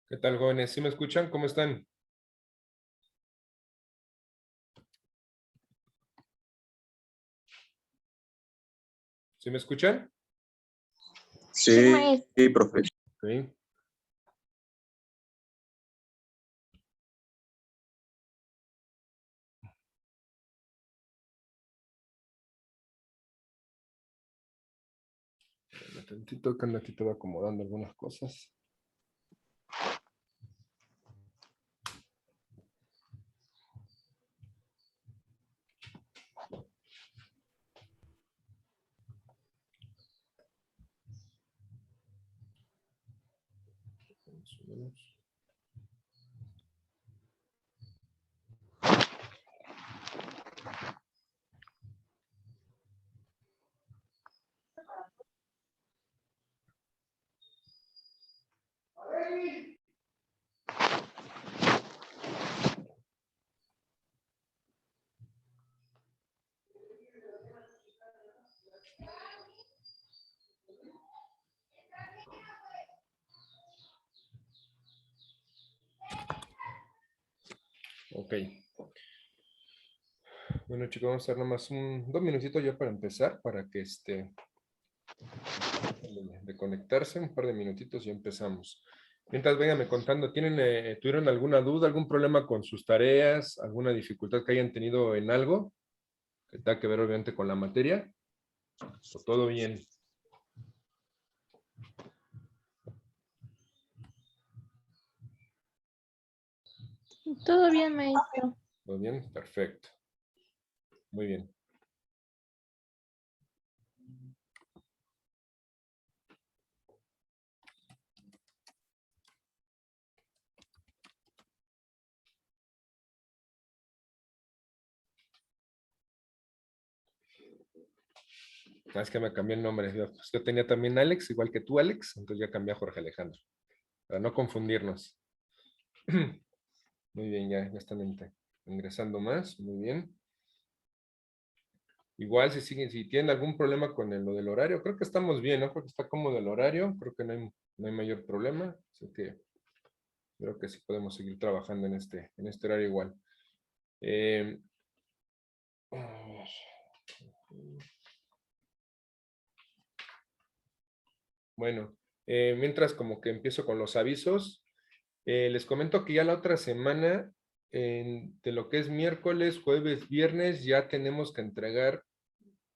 ¿Qué tal, jóvenes? ¿Sí me escuchan? ¿Cómo están? ¿Sí me escuchan? Sí, Sí, sí, profe. Ok. Un tantito que ando aquí todo acomodando algunas cosas. Más o menos. Ok. Bueno, chicos, vamos a hacer nada más 2 minutitos ya para empezar, para que de conectarse, un par de minutitos y empezamos. Mientras vénganme contando, ¿tuvieron alguna duda, algún problema con sus tareas, alguna dificultad que hayan tenido en algo que tenga que ver obviamente con la materia? ¿O todo bien? todo bien, maestro. ¿Todo bien? Perfecto. Muy bien. Es que me cambié el nombre. Yo tenía también Alex, igual que tú, Alex, entonces ya cambié a Jorge Alejandro, para no confundirnos. Muy bien, ya están ingresando más, muy bien. Igual si tienen algún problema con lo del horario, creo que estamos bien, ¿no? Creo que está cómodo el horario, creo que no hay mayor problema, así que creo que sí podemos seguir trabajando en este horario igual. Eh, a ver. Bueno, mientras como que empiezo con los avisos, les comento que ya la otra semana, de lo que es miércoles, jueves, viernes, ya tenemos que entregar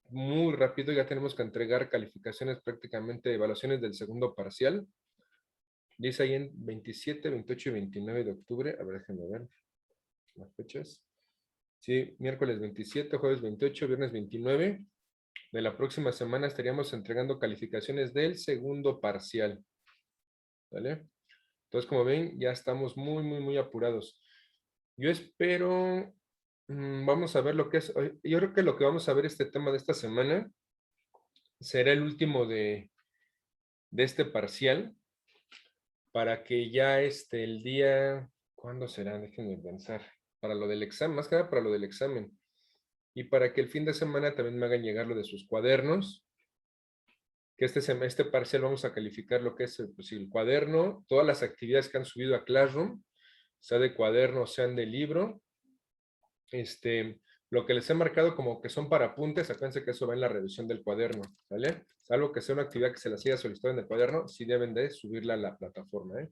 muy rápido, ya tenemos que entregar calificaciones prácticamente, evaluaciones del segundo parcial. Dice ahí en 27, 28 y 29 de octubre. A ver, déjenme ver las fechas. Sí, miércoles 27, jueves 28, viernes 29. De la próxima semana estaríamos entregando calificaciones del segundo parcial. ¿Vale? Entonces, como ven, ya estamos muy, muy, muy apurados. Yo espero, vamos a ver lo que es, yo creo que lo que vamos a ver este tema de esta semana será el último de este parcial, para que ya el día, ¿cuándo será? Déjenme pensar, para lo del examen, más que nada para lo del examen, y para que el fin de semana también me hagan llegar lo de sus cuadernos, que este parcial vamos a calificar lo que es pues, el cuaderno, todas las actividades que han subido a Classroom, sea de cuaderno, sean de libro. Lo que les he marcado como que son para apuntes, acuérdense que eso va en la revisión del cuaderno, ¿vale? Salvo que sea una actividad que se las haya solicitado en el cuaderno, sí deben de subirla a la plataforma, ¿eh?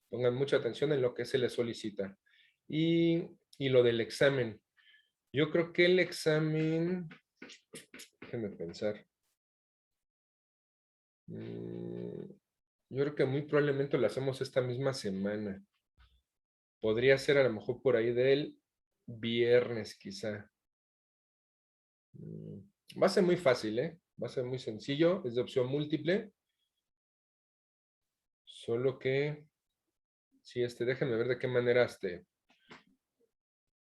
Pongan mucha atención en lo que se les solicita. Y lo del examen. Yo creo que el examen, déjenme pensar. Yo creo que muy probablemente lo hacemos esta misma semana. Podría ser a lo mejor por ahí del viernes, quizá. Va a ser muy fácil, ¿eh? Va a ser muy sencillo, es de opción múltiple. Solo que, sí, déjenme ver de qué manera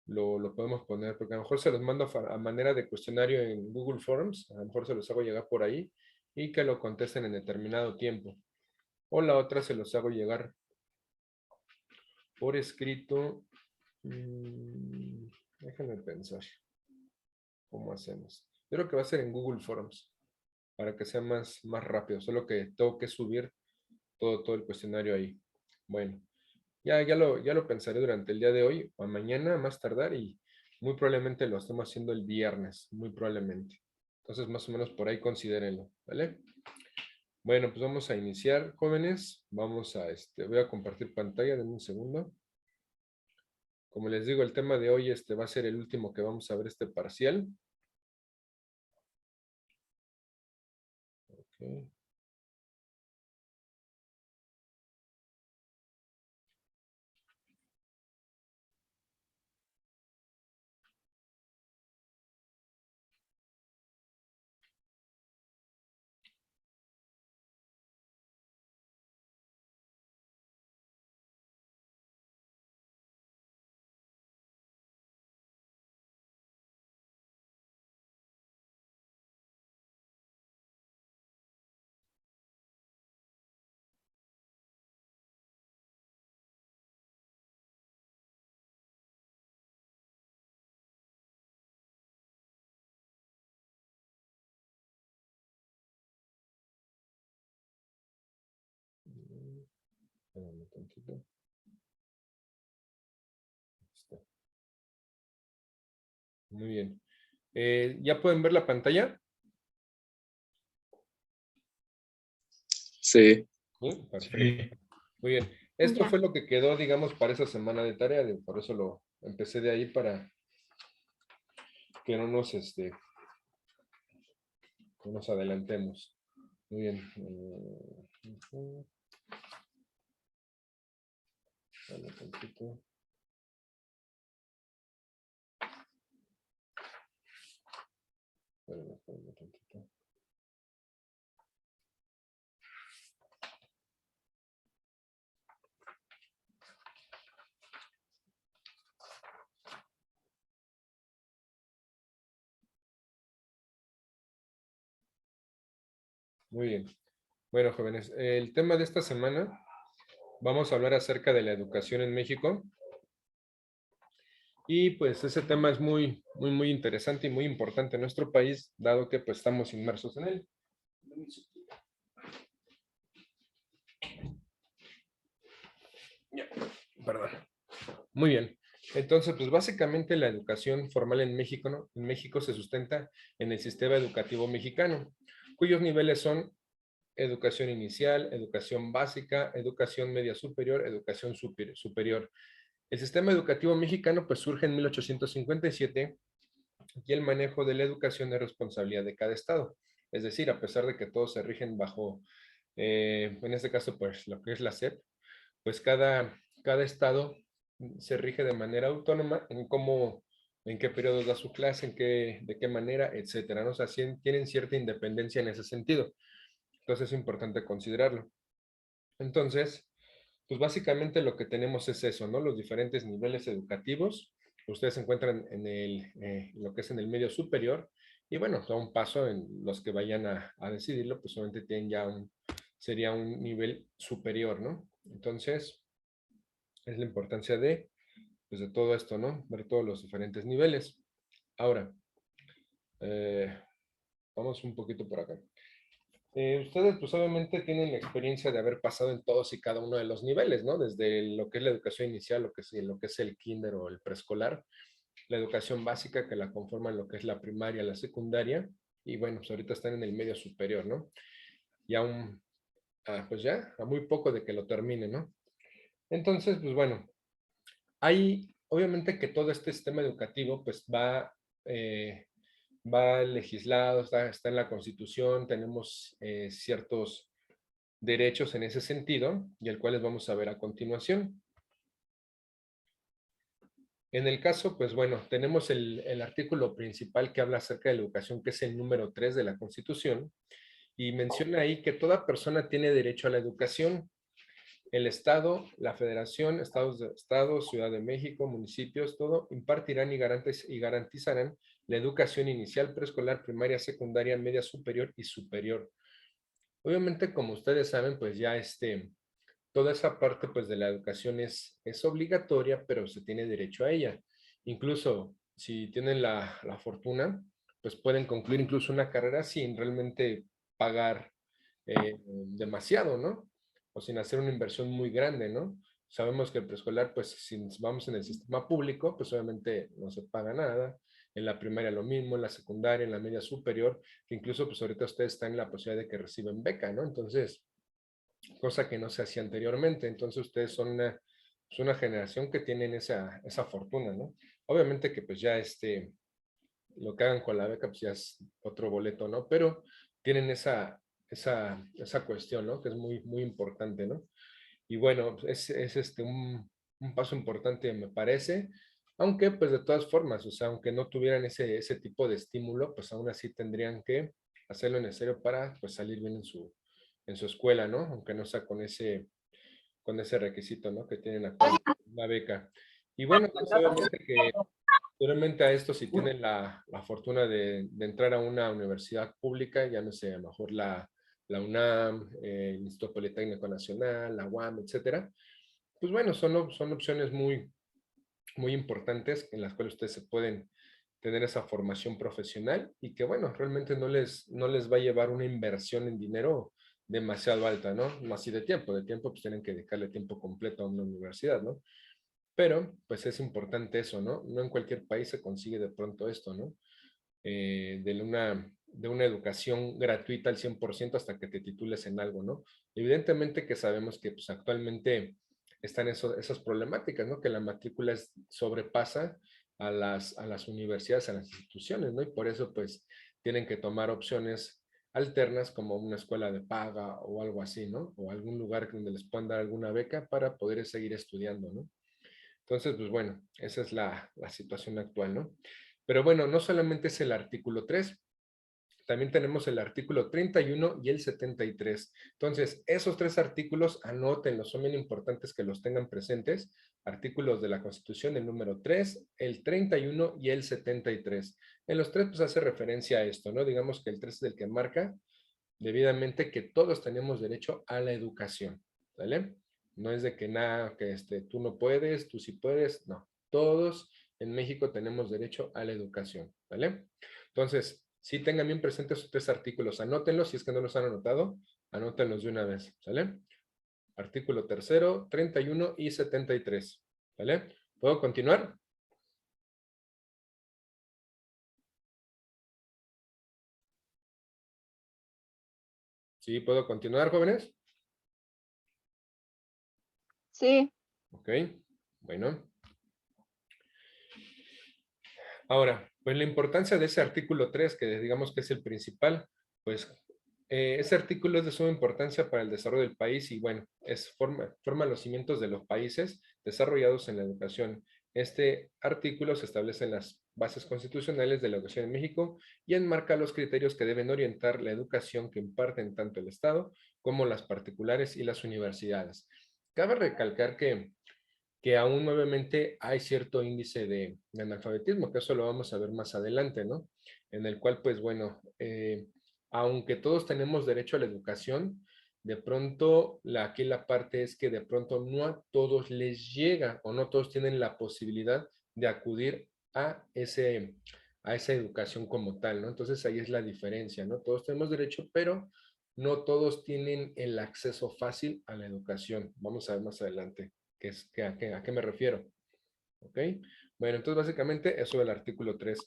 lo podemos poner, porque a lo mejor se los mando a manera de cuestionario en Google Forms, a lo mejor se los hago llegar por ahí y que lo contesten en determinado tiempo. O la otra se los hago llegar por escrito. Déjenme pensar cómo hacemos. Yo creo que va a ser en Google Forms para que sea más rápido, solo que tengo que subir todo el cuestionario ahí. Bueno, Ya lo pensaré durante el día de hoy o mañana, a más tardar, y muy probablemente lo estemos haciendo el viernes, muy probablemente. Entonces, más o menos por ahí considérenlo, ¿vale? Bueno, pues vamos a iniciar, jóvenes. Vamos a, voy a compartir pantalla, denme un segundo. Como les digo, el tema de hoy va a ser el último que vamos a ver este parcial. Ok. Espérame tantito. Ahí está. Muy bien. ¿Ya pueden ver la pantalla? Sí. Sí, perfecto. Muy bien. Esto Ya. fue lo que quedó, digamos, para esa semana de tarea. Por eso lo empecé de ahí para que no nos adelantemos. Muy bien. Dale tantito. Espérame tantito. Muy bien. Bueno, jóvenes, el tema de esta semana vamos a hablar acerca de la educación en México. Y pues ese tema es muy, muy, muy interesante y muy importante en nuestro país, dado que pues estamos inmersos en él. Ya, perdón. Muy bien. Entonces, pues básicamente la educación formal en México, ¿no? En México se sustenta en el sistema educativo mexicano, cuyos niveles son educación inicial, educación básica, educación media superior, educación superior. El sistema educativo mexicano pues surge en 1857 y el manejo de la educación es responsabilidad de cada estado. Es decir, a pesar de que todos se rigen bajo, en este caso, pues lo que es la SEP, pues cada estado se rige de manera autónoma en cómo, en qué periodos da su clase, de qué manera, etcétera, ¿no? O sea, tienen cierta independencia en ese sentido. Entonces es importante considerarlo. Entonces, pues básicamente lo que tenemos es eso, ¿no? Los diferentes niveles educativos. Ustedes se encuentran en lo que es en el medio superior. Y bueno, a un paso en los que vayan a decidirlo, pues solamente tienen ya sería un nivel superior, ¿no? Entonces, es la importancia pues de todo esto, ¿no? Ver todos los diferentes niveles. Ahora, eh, vamos un poquito por acá. Ustedes pues obviamente tienen la experiencia de haber pasado en todos y cada uno de los niveles, ¿no? Desde lo que es la educación inicial, lo que es el kinder o el preescolar, la educación básica que la conforman lo que es la primaria, la secundaria, y bueno, pues ahorita están en el medio superior, ¿no? Y aún, pues ya, a muy poco de que lo termine, ¿no? Entonces, pues bueno, hay, obviamente que todo este sistema educativo pues eh, va legislado, está en la Constitución, tenemos ciertos derechos en ese sentido, y el cual les vamos a ver a continuación. En el caso, pues bueno, tenemos el artículo principal que habla acerca de la educación, que es el número 3 de la Constitución, y menciona ahí que toda persona tiene derecho a la educación. El Estado, la Federación, Estados, Ciudad de México, municipios, todo impartirán y garantizarán la educación inicial, preescolar, primaria, secundaria, media superior y superior. Obviamente, como ustedes saben, pues ya toda esa parte pues de la educación es obligatoria, pero se tiene derecho a ella. Incluso si tienen la fortuna, pues pueden concluir incluso una carrera sin realmente pagar demasiado, ¿no? O sin hacer una inversión muy grande, ¿no? sabemos que el preescolar, pues si vamos en el sistema público, pues obviamente no se paga nada. En la primaria lo mismo, en la secundaria, en la media superior, que incluso pues ahorita ustedes están en la posibilidad de que reciben beca, ¿no? Entonces, cosa que no se hacía anteriormente. Entonces ustedes son es una generación que tienen esa fortuna, ¿no? Obviamente que pues ya lo que hagan con la beca pues ya es otro boleto, ¿no? Pero tienen esa cuestión, ¿no? Que es muy, muy importante, ¿no? Y bueno, es un paso importante, me parece, aunque pues de todas formas, o sea, aunque no tuvieran ese tipo de estímulo, pues aún así tendrían que hacer lo necesario para pues salir bien en su escuela, ¿no? Aunque no sea con ese requisito, ¿no? Que tienen actualmente una beca. Y bueno, pues obviamente que posteriormente a esto, si tienen la fortuna de entrar a una universidad pública, ya no sé, a lo mejor la UNAM, el Instituto Politécnico Nacional, la UAM, etcétera, pues bueno, son opciones muy, muy importantes en las cuales ustedes se pueden tener esa formación profesional y que bueno, realmente no les va a llevar una inversión en dinero demasiado alta, ¿no? Más si de tiempo pues tienen que dedicarle tiempo completo a una universidad, ¿no? Pero pues es importante eso, ¿no? No en cualquier país se consigue de pronto esto, ¿no? De una educación gratuita al 100% hasta que te titules en algo, ¿no? Evidentemente que sabemos que pues, actualmente están esas problemáticas, ¿no? Que la matrícula sobrepasa a las universidades, a las instituciones, ¿no? Y por eso pues tienen que tomar opciones alternas como una escuela de paga o algo así, ¿no? O algún lugar donde les puedan dar alguna beca para poder seguir estudiando, ¿no? Entonces, pues bueno, esa es la situación actual, ¿no? Pero bueno, no solamente es el artículo 3, también tenemos el artículo 31 y el 73. Entonces, esos tres artículos, anótenlos, son bien importantes que los tengan presentes. Artículos de la Constitución, el número 3, el 31 y el 73. En los tres, pues hace referencia a esto, ¿no? Digamos que el 3 es el que marca debidamente que todos tenemos derecho a la educación, ¿vale? No es de que nada, que tú no puedes, tú sí puedes, no. Todos en México tenemos derecho a la educación, ¿vale? Entonces, sí tengan bien presentes esos tres artículos, anótenlos, si es que no los han anotado, anótenlos de una vez, ¿vale? Artículo tercero, 31 y 73, ¿vale? ¿Puedo continuar? Sí, ¿puedo continuar, jóvenes? Sí. Ok, bueno. Ahora, pues la importancia de ese artículo 3, que digamos que es el principal, pues ese artículo es de suma importancia para el desarrollo del país y bueno, forma los cimientos de los países desarrollados en la educación. Este artículo se establece en las bases constitucionales de la educación en México y enmarca los criterios que deben orientar la educación que imparten tanto el Estado como las particulares y las universidades. Cabe recalcar que aún nuevamente hay cierto índice de analfabetismo, que eso lo vamos a ver más adelante, ¿no? En el cual, pues bueno, aunque todos tenemos derecho a la educación, de pronto aquí la parte es que de pronto no a todos les llega o no todos tienen la posibilidad de acudir a esa educación como tal, ¿no? Entonces ahí es la diferencia, ¿no? Todos tenemos derecho, pero no todos tienen el acceso fácil a la educación. Vamos a ver más adelante a qué me refiero. ¿Ok? Bueno, entonces básicamente eso del artículo 3.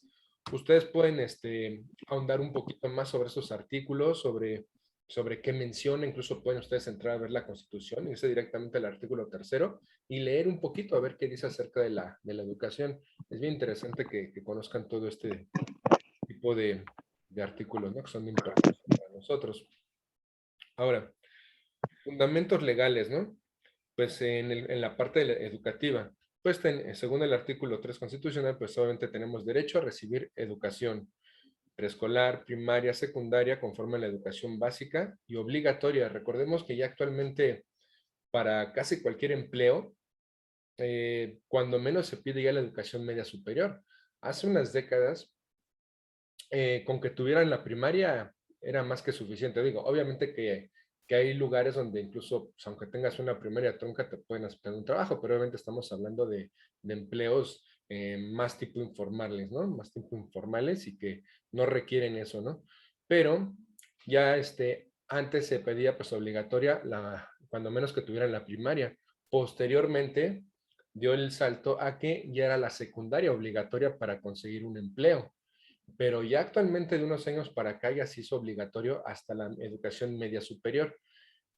Ustedes pueden ahondar un poquito más sobre esos artículos, sobre qué menciona, incluso pueden ustedes entrar a ver la Constitución, irse directamente al artículo tercero y leer un poquito a ver qué dice acerca de la educación. Es bien interesante que conozcan todo este tipo de artículos, ¿no? Que son importantes para nosotros. Ahora, fundamentos legales, ¿no? Pues en la parte educativa, pues según el artículo 3 constitucional, pues obviamente tenemos derecho a recibir educación preescolar, primaria, secundaria, conforme a la educación básica y obligatoria. Recordemos que ya actualmente para casi cualquier empleo, cuando menos se pide ya la educación media superior. Hace unas décadas, con que tuvieran la primaria era más que suficiente. Digo, obviamente que hay lugares donde incluso, pues, aunque tengas una primaria tronca, te pueden aceptar un trabajo, pero obviamente estamos hablando de empleos más tipo informales, ¿no? Más tipo informales y que no requieren eso, ¿no? Pero ya antes se pedía pues obligatoria cuando menos que tuvieran la primaria. Posteriormente, dio el salto a que ya era la secundaria obligatoria para conseguir un empleo. Pero ya actualmente de unos años para acá ya se hizo obligatorio hasta la educación media superior.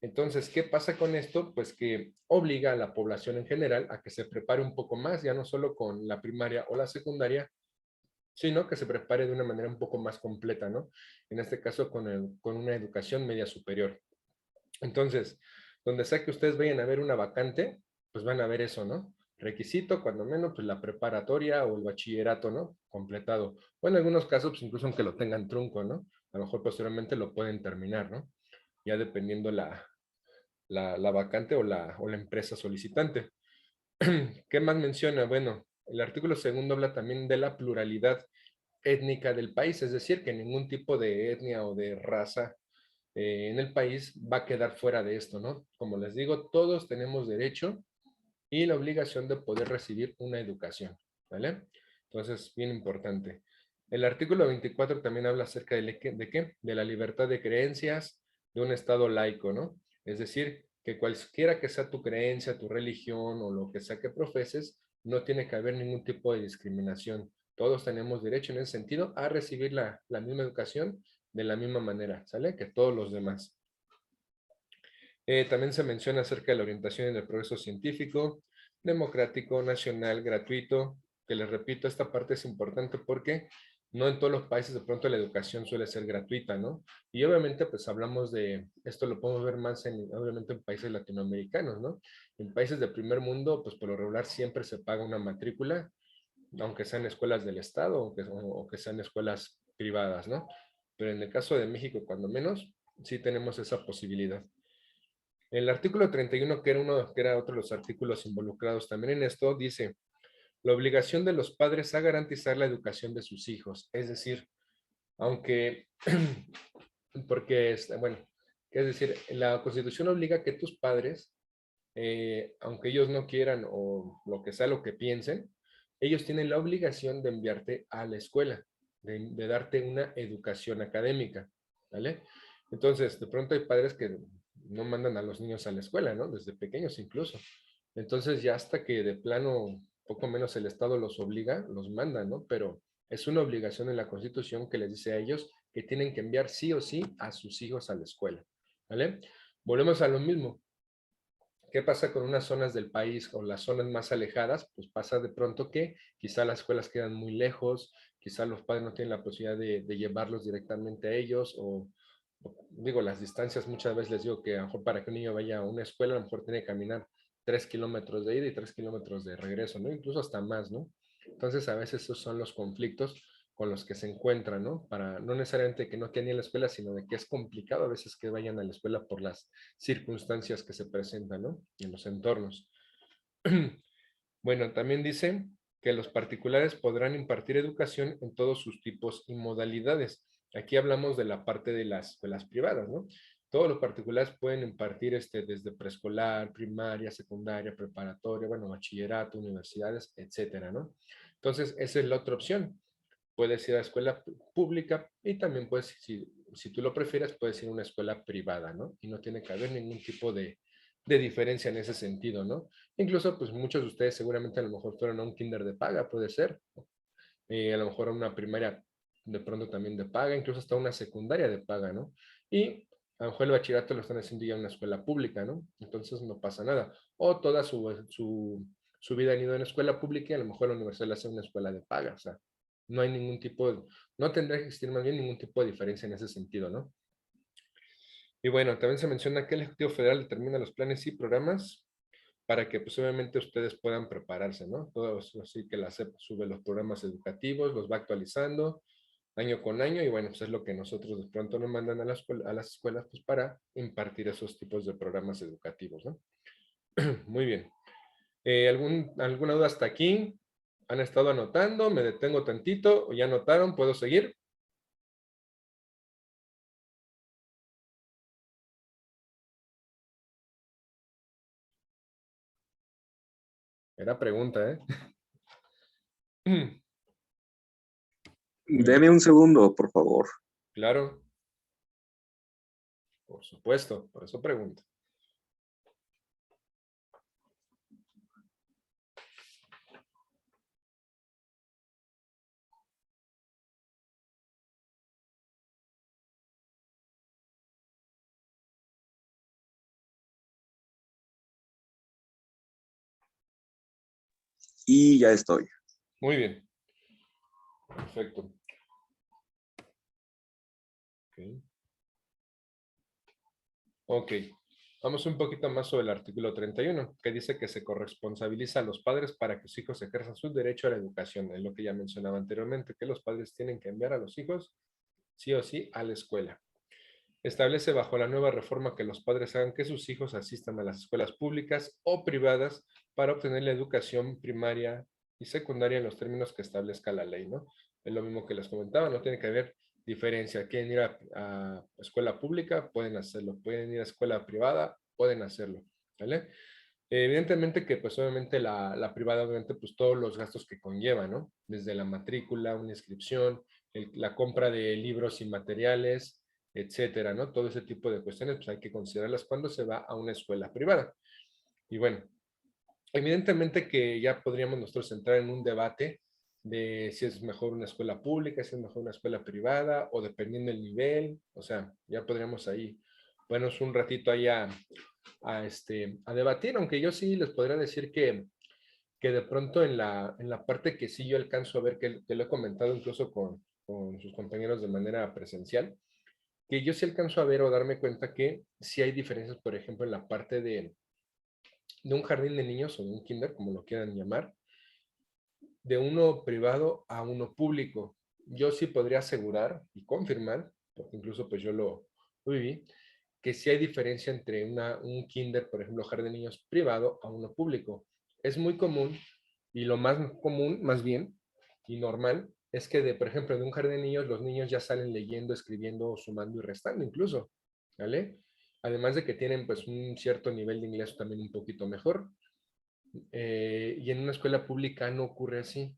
Entonces, ¿qué pasa con esto? Pues que obliga a la población en general a que se prepare un poco más, ya no solo con la primaria o la secundaria, sino que se prepare de una manera un poco más completa, ¿no? En este caso con una educación media superior. Entonces, donde sea que ustedes vayan a ver una vacante, pues van a ver eso, ¿no? Requisito, cuando menos, pues la preparatoria o el bachillerato, ¿no? Completado. O en algunos casos, pues incluso aunque lo tengan trunco, ¿no? A lo mejor posteriormente lo pueden terminar, ¿no? Ya dependiendo la vacante o la empresa solicitante. ¿Qué más menciona? Bueno, el artículo segundo habla también de la pluralidad étnica del país, es decir, que ningún tipo de etnia o de raza en el país va a quedar fuera de esto, ¿no? Como les digo, todos tenemos derecho y la obligación de poder recibir una educación, ¿vale? Entonces, bien importante. El artículo 24 también habla acerca de qué? De la libertad de creencias de un Estado laico, ¿no? Es decir, que cualquiera que sea tu creencia, tu religión o lo que sea que profeses, no tiene que haber ningún tipo de discriminación. Todos tenemos derecho en ese sentido a recibir la misma educación de la misma manera, ¿sale? Que todos los demás. También se menciona acerca de la orientación en el progreso científico, democrático, nacional, gratuito, que les repito, esta parte es importante porque no en todos los países de pronto la educación suele ser gratuita, ¿no? Y obviamente pues hablamos de, esto lo podemos ver más obviamente en países latinoamericanos, ¿no? En países de primer mundo, pues por lo regular siempre se paga una matrícula, aunque sean escuelas del Estado o que sean escuelas privadas, ¿no? Pero en el caso de México, cuando menos, sí tenemos esa posibilidad. El artículo 31, que era otro de los artículos involucrados también en esto, dice, la obligación de los padres a garantizar la educación de sus hijos. Es decir, aunque, porque, bueno, es decir, la Constitución obliga a que tus padres, aunque ellos no quieran o lo que sea lo que piensen, ellos tienen la obligación de enviarte a la escuela, de darte una educación académica, ¿vale? Entonces, de pronto hay padres que no mandan a los niños a la escuela, ¿no? Desde pequeños incluso. Entonces, ya hasta que de plano, poco menos el Estado los obliga, los manda, ¿no? Pero es una obligación en la Constitución que les dice a ellos que tienen que enviar sí o sí a sus hijos a la escuela, ¿vale? Volvemos a lo mismo. ¿Qué pasa con unas zonas del país o las zonas más alejadas? Pues pasa de pronto que quizá las escuelas quedan muy lejos, quizá los padres no tienen la posibilidad de llevarlos directamente a ellos digo, las distancias muchas veces les digo que a lo mejor para que un niño vaya a una escuela a lo mejor tiene que caminar 3 kilómetros de ida y 3 kilómetros de regreso, ¿no? Incluso hasta más, ¿no? Entonces a veces esos son los conflictos con los que se encuentran, ¿no? Para no necesariamente que no queden en la escuela, sino de que es complicado a veces que vayan a la escuela por las circunstancias que se presentan, ¿no? En los entornos. Bueno, también dice que los particulares podrán impartir educación en todos sus tipos y modalidades. Aquí hablamos de la parte de las privadas, ¿no? Todos los particulares pueden impartir desde preescolar, primaria, secundaria, preparatoria, bueno, bachillerato, universidades, etcétera, ¿no? Entonces, esa es la otra opción. Puedes ir a escuela pública y también puedes, si tú lo prefieres, puedes ir a una escuela privada, ¿no? Y no tiene que haber ningún tipo de diferencia en ese sentido, ¿no? Incluso, pues muchos de ustedes seguramente a lo mejor fueron a un kinder de paga, puede ser, a lo mejor a una primaria de pronto también de paga, incluso hasta una secundaria de paga, ¿no? Y a lo mejor el bachillerato lo están haciendo ya en una escuela pública, ¿no? Entonces no pasa nada. O toda su vida han ido en escuela pública y a lo mejor la universidad la hace en una escuela de paga, o sea, no hay ningún tipo no tendrá que existir más bien ningún tipo de diferencia en ese sentido, ¿no? Y bueno, también se menciona que el Ejecutivo Federal determina los planes y programas para que pues obviamente ustedes puedan prepararse, ¿no? Todo así que la SEP sube los programas educativos, los va actualizando año con año y bueno, pues es lo que nosotros de pronto nos mandan a las escuelas pues para impartir esos tipos de programas educativos, ¿no? Muy bien. ¿Alguna duda hasta aquí? ¿Han estado anotando? ¿Me detengo tantito? ¿O ya anotaron? ¿Puedo seguir? Era pregunta, ¿eh? Muy bien. Deme un segundo, por favor. Claro. Por supuesto, por eso pregunto. y ya estoy. Muy bien. Perfecto. Ok. Ok. Vamos un poquito más sobre el artículo 31, que dice que se corresponsabiliza a los padres para que sus hijos ejerzan su derecho a la educación. Es lo que ya mencionaba anteriormente, que los padres tienen que enviar a los hijos, sí o sí, a la escuela. Establece bajo la nueva reforma que los padres hagan que sus hijos asistan a las escuelas públicas o privadas para obtener la educación primaria y secundaria en los términos que establezca la ley, ¿no? Es lo mismo que les comentaba, no tiene que haber diferencia. Quieren ir a escuela pública, pueden hacerlo. Pueden ir a escuela privada, pueden hacerlo, ¿vale? Evidentemente que pues obviamente la privada, obviamente pues todos los gastos que conlleva, ¿no? Desde la matrícula, una inscripción, la compra de libros y materiales, etcétera, ¿no? Todo ese tipo de cuestiones pues hay que considerarlas cuando se va a una escuela privada. Y bueno, evidentemente que ya podríamos nosotros entrar en un debate de si es mejor una escuela pública, si es mejor una escuela privada, o dependiendo del nivel, o sea, ya podríamos ahí, ponernos un ratito ahí a debatir, aunque yo sí les podría decir que de pronto en la parte que sí yo alcanzo a ver, que lo he comentado incluso con sus compañeros de manera presencial, que yo sí alcanzo a ver o darme cuenta que sí hay diferencias, por ejemplo, en la parte de un jardín de niños o de un kinder, como lo quieran llamar, de uno privado a uno público. Yo sí podría asegurar y confirmar, porque incluso pues yo lo viví, que sí hay diferencia entre un kinder, por ejemplo, jardín de niños privado a uno público. Es muy común, y lo más común, más bien, y normal, es que, por ejemplo, de un jardín de niños, los niños ya salen leyendo, escribiendo, sumando y restando incluso, ¿vale? Además de que tienen pues un cierto nivel de inglés también un poquito mejor. Y en una escuela pública no ocurre así.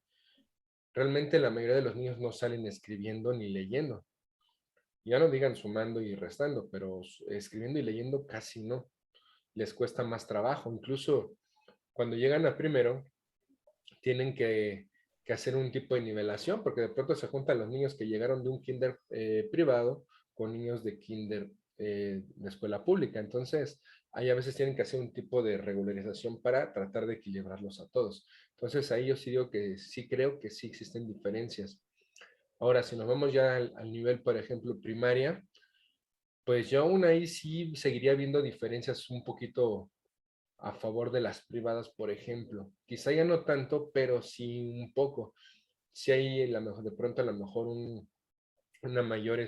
Realmente la mayoría de los niños no salen escribiendo ni leyendo. Ya no digan sumando y restando, pero escribiendo y leyendo casi no. Les cuesta más trabajo. Incluso cuando llegan a primero, tienen que hacer un tipo de nivelación, porque de pronto se juntan los niños que llegaron de un kinder privado con niños de kinder de escuela pública. Entonces, ahí a veces tienen que hacer un tipo de regularización para tratar de equilibrarlos a todos. Entonces, ahí yo sí digo que sí creo que sí existen diferencias. Ahora, si nos vamos ya al nivel, por ejemplo, primaria, pues yo aún ahí sí seguiría viendo diferencias un poquito a favor de las privadas, por ejemplo. Quizá ya no tanto, pero sí un poco. Si hay de pronto a lo mejor una mayor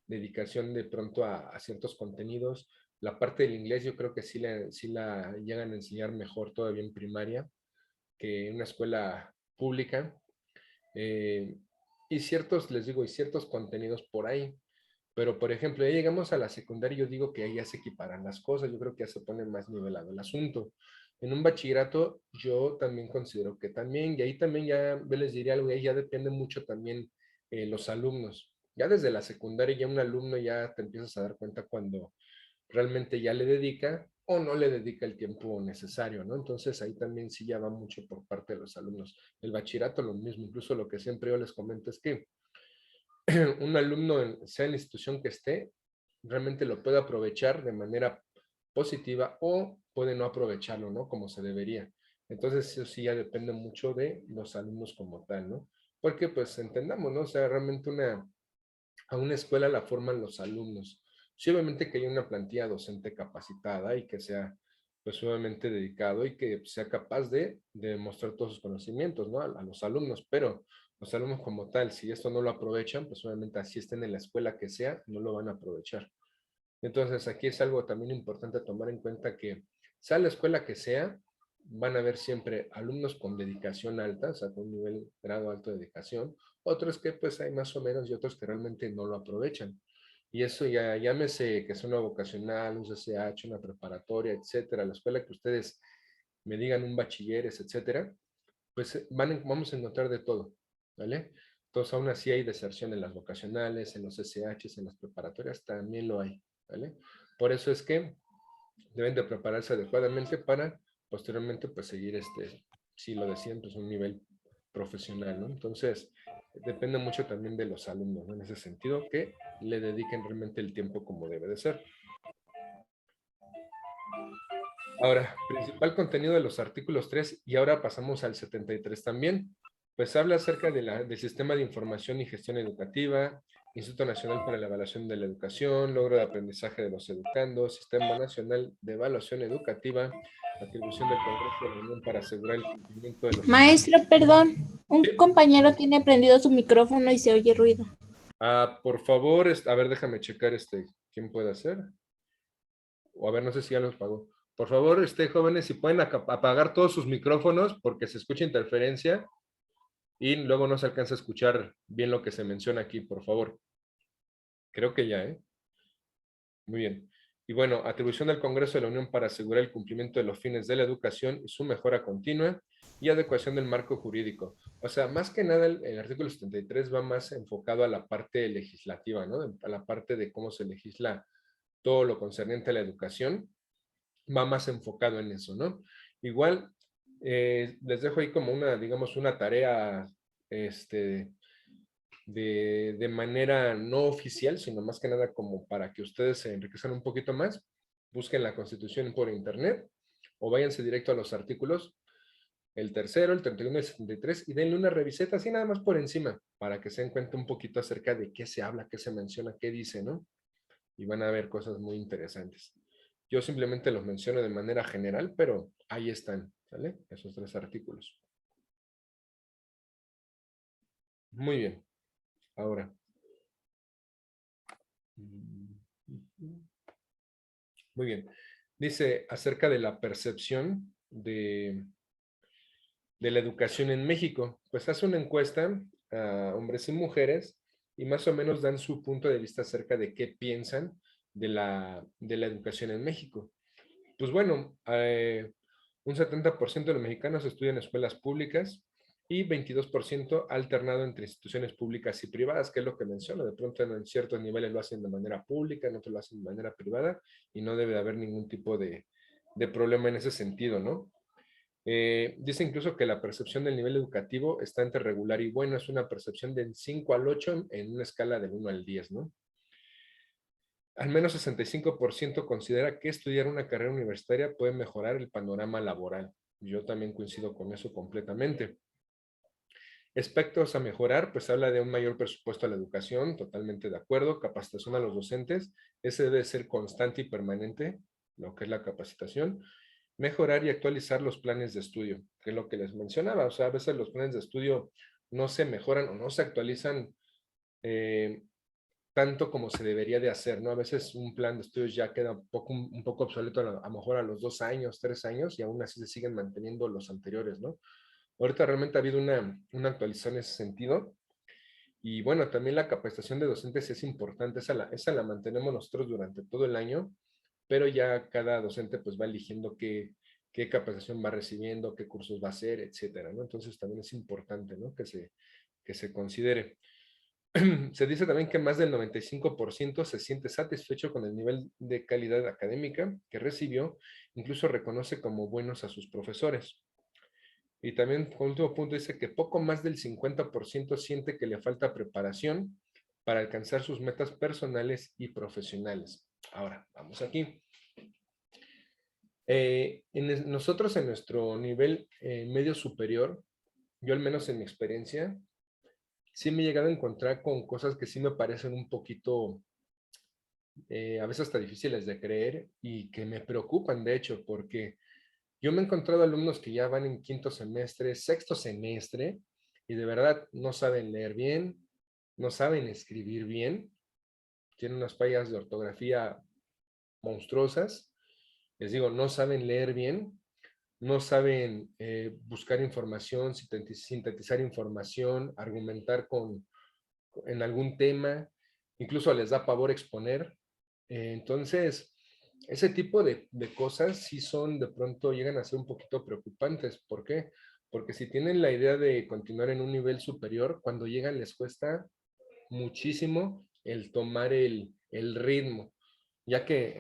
dedicación de pronto a ciertos contenidos. La parte del inglés yo creo que sí la llegan a enseñar mejor todavía en primaria que en una escuela pública. Eh, y les digo, y ciertos contenidos por ahí. Pero, por ejemplo, ya llegamos a la secundaria y yo digo que ahí ya se equiparan las cosas, yo creo que ya se pone más nivelado el asunto. En un bachillerato yo también considero que también, y ahí también ya les diría algo, y ahí ya depende mucho también los alumnos. Ya desde la secundaria ya un alumno ya te empiezas a dar cuenta cuando realmente ya le dedica o no le dedica el tiempo necesario, ¿no? Entonces ahí también sí ya va mucho por parte de los alumnos. El bachillerato lo mismo, incluso lo que siempre yo les comento es que un alumno, sea en la institución que esté, realmente lo puede aprovechar de manera positiva o puede no aprovecharlo, ¿no? Como se debería. Entonces, eso sí ya depende mucho de los alumnos como tal, ¿no? Porque, pues, entendamos, ¿no? O sea, realmente a una escuela la forman los alumnos. Sí, obviamente que haya una plantilla docente capacitada y que sea, pues, obviamente dedicado y que sea capaz de demostrar todos sus conocimientos, ¿no? A los alumnos, pero los alumnos como tal, si esto no lo aprovechan, pues obviamente así estén en la escuela que sea, no lo van a aprovechar. Entonces, aquí es algo también importante tomar en cuenta que, sea la escuela que sea, van a haber siempre alumnos con dedicación alta, o sea, con un nivel grado alto de dedicación, otros que pues hay más o menos y otros que realmente no lo aprovechan. Y eso ya llámese que es una vocacional, un CCH, una preparatoria, etcétera, la escuela que ustedes me digan un bachilleres, etcétera, pues vamos a encontrar de todo, ¿vale? Entonces, aún así hay deserción en las vocacionales, en los SHs, en las preparatorias, también lo hay, ¿vale? Por eso es que deben de prepararse adecuadamente para posteriormente, pues, seguir si lo decían, pues, un nivel profesional, ¿no? Entonces, depende mucho también de los alumnos, ¿no? En ese sentido, que le dediquen realmente el tiempo como debe de ser. Ahora, principal contenido de los artículos 3 y ahora pasamos al 73 también. Pues habla acerca del Sistema de Información y Gestión Educativa, Instituto Nacional para la Evaluación de la Educación, logro de aprendizaje de los educandos, Sistema Nacional de Evaluación Educativa, atribución del Congreso de la Unión para asegurar el cumplimiento de los... Maestro, perdón. Un Sí. compañero tiene prendido su micrófono y se oye ruido. Por favor, a ver, déjame checar quién puede hacer. O a ver, no sé si ya los pagó. Por favor, jóvenes, si pueden apagar todos sus micrófonos porque se escucha interferencia y luego no se alcanza a escuchar bien lo que se menciona aquí, por favor. Creo que ya, ¿eh? Muy bien. Y bueno, atribución del Congreso de la Unión para asegurar el cumplimiento de los fines de la educación y su mejora continua y adecuación del marco jurídico. O sea, más que nada el artículo 73 va más enfocado a la parte legislativa, ¿no? A la parte de cómo se legisla todo lo concerniente a la educación, va más enfocado en eso, ¿no? Igual, les dejo ahí como digamos, una tarea, de manera no oficial, sino más que nada como para que ustedes se enriquezcan un poquito más. Busquen la Constitución por internet o váyanse directo a los artículos, el tercero, el 31 y el 73, y denle una reviseta así nada más por encima, para que se den cuenta un poquito acerca de qué se habla, qué se menciona, qué dice, ¿no? Y van a ver cosas muy interesantes. Yo simplemente los menciono de manera general, pero ahí están, ¿sale? Esos 3 artículos. Muy bien. Ahora. Muy bien. Dice acerca de la percepción de la educación en México. Pues hace una encuesta a hombres y mujeres y más o menos dan su punto de vista acerca de qué piensan de la educación en México. Pues bueno, un 70% de los mexicanos estudian en escuelas públicas y 22% ha alternado entre instituciones públicas y privadas, que es lo que menciono. De pronto en ciertos niveles lo hacen de manera pública, en otros lo hacen de manera privada y no debe de haber ningún tipo de problema en ese sentido, ¿no? Dice incluso que la percepción del nivel educativo está entre regular y bueno, es una percepción del 5 al 8 en una escala del 1 al 10, ¿no? Al menos 65% considera que estudiar una carrera universitaria puede mejorar el panorama laboral. Yo también coincido con eso completamente. Aspectos a mejorar, pues habla de un mayor presupuesto a la educación, totalmente de acuerdo. Capacitación a los docentes, ese debe ser constante y permanente, lo que es la capacitación. Mejorar y actualizar los planes de estudio, que es lo que les mencionaba. O sea, a veces los planes de estudio no se mejoran o no se actualizan tanto como se debería de hacer, ¿no? A veces un plan de estudios ya queda un poco obsoleto a lo mejor a los 2 años, 3 años, y aún así se siguen manteniendo los anteriores, ¿no? Ahorita realmente ha habido una actualización en ese sentido. Y bueno, también la capacitación de docentes es importante, esa la mantenemos nosotros durante todo el año, pero ya cada docente pues va eligiendo qué capacitación va recibiendo, qué cursos va a hacer, etcétera, ¿no? Entonces también es importante, ¿no? Que se considere. Se dice también que más del 95% se siente satisfecho con el nivel de calidad académica que recibió, incluso reconoce como buenos a sus profesores. Y también, por último punto, dice que poco más del 50% siente que le falta preparación para alcanzar sus metas personales y profesionales. Ahora, vamos aquí. Nosotros en nuestro nivel medio superior, yo al menos en mi experiencia, sí me he llegado a encontrar con cosas que sí me parecen un poquito, a veces hasta difíciles de creer y que me preocupan, de hecho, porque yo me he encontrado alumnos que ya van en quinto semestre, sexto semestre, y de verdad no saben leer bien, no saben escribir bien, tienen unas fallas de ortografía monstruosas, les digo, no saben leer bien, no saben buscar información, sintetizar información, argumentar en algún tema, incluso les da pavor exponer. Entonces, ese tipo de cosas sí son, de pronto llegan a ser un poquito preocupantes. ¿Por qué? Porque si tienen la idea de continuar en un nivel superior, cuando llegan les cuesta muchísimo el tomar el ritmo, ya que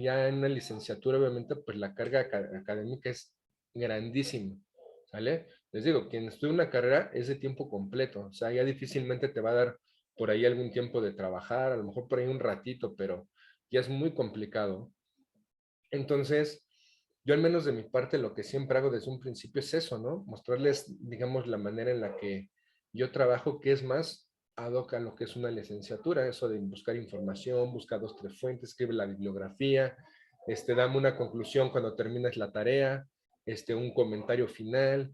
ya en una licenciatura, obviamente, pues la carga académica es grandísima, ¿sale? Les digo, quien estudia una carrera es de tiempo completo, o sea, ya difícilmente te va a dar por ahí algún tiempo de trabajar, a lo mejor por ahí un ratito, pero ya es muy complicado. Entonces, yo al menos de mi parte lo que siempre hago desde un principio es eso, ¿no? Mostrarles, digamos, la manera en la que yo trabajo, que es más ad hoc a lo que es una licenciatura, eso de buscar información, buscar 2, 3 fuentes, escribe la bibliografía, dame una conclusión cuando terminas la tarea, un comentario final,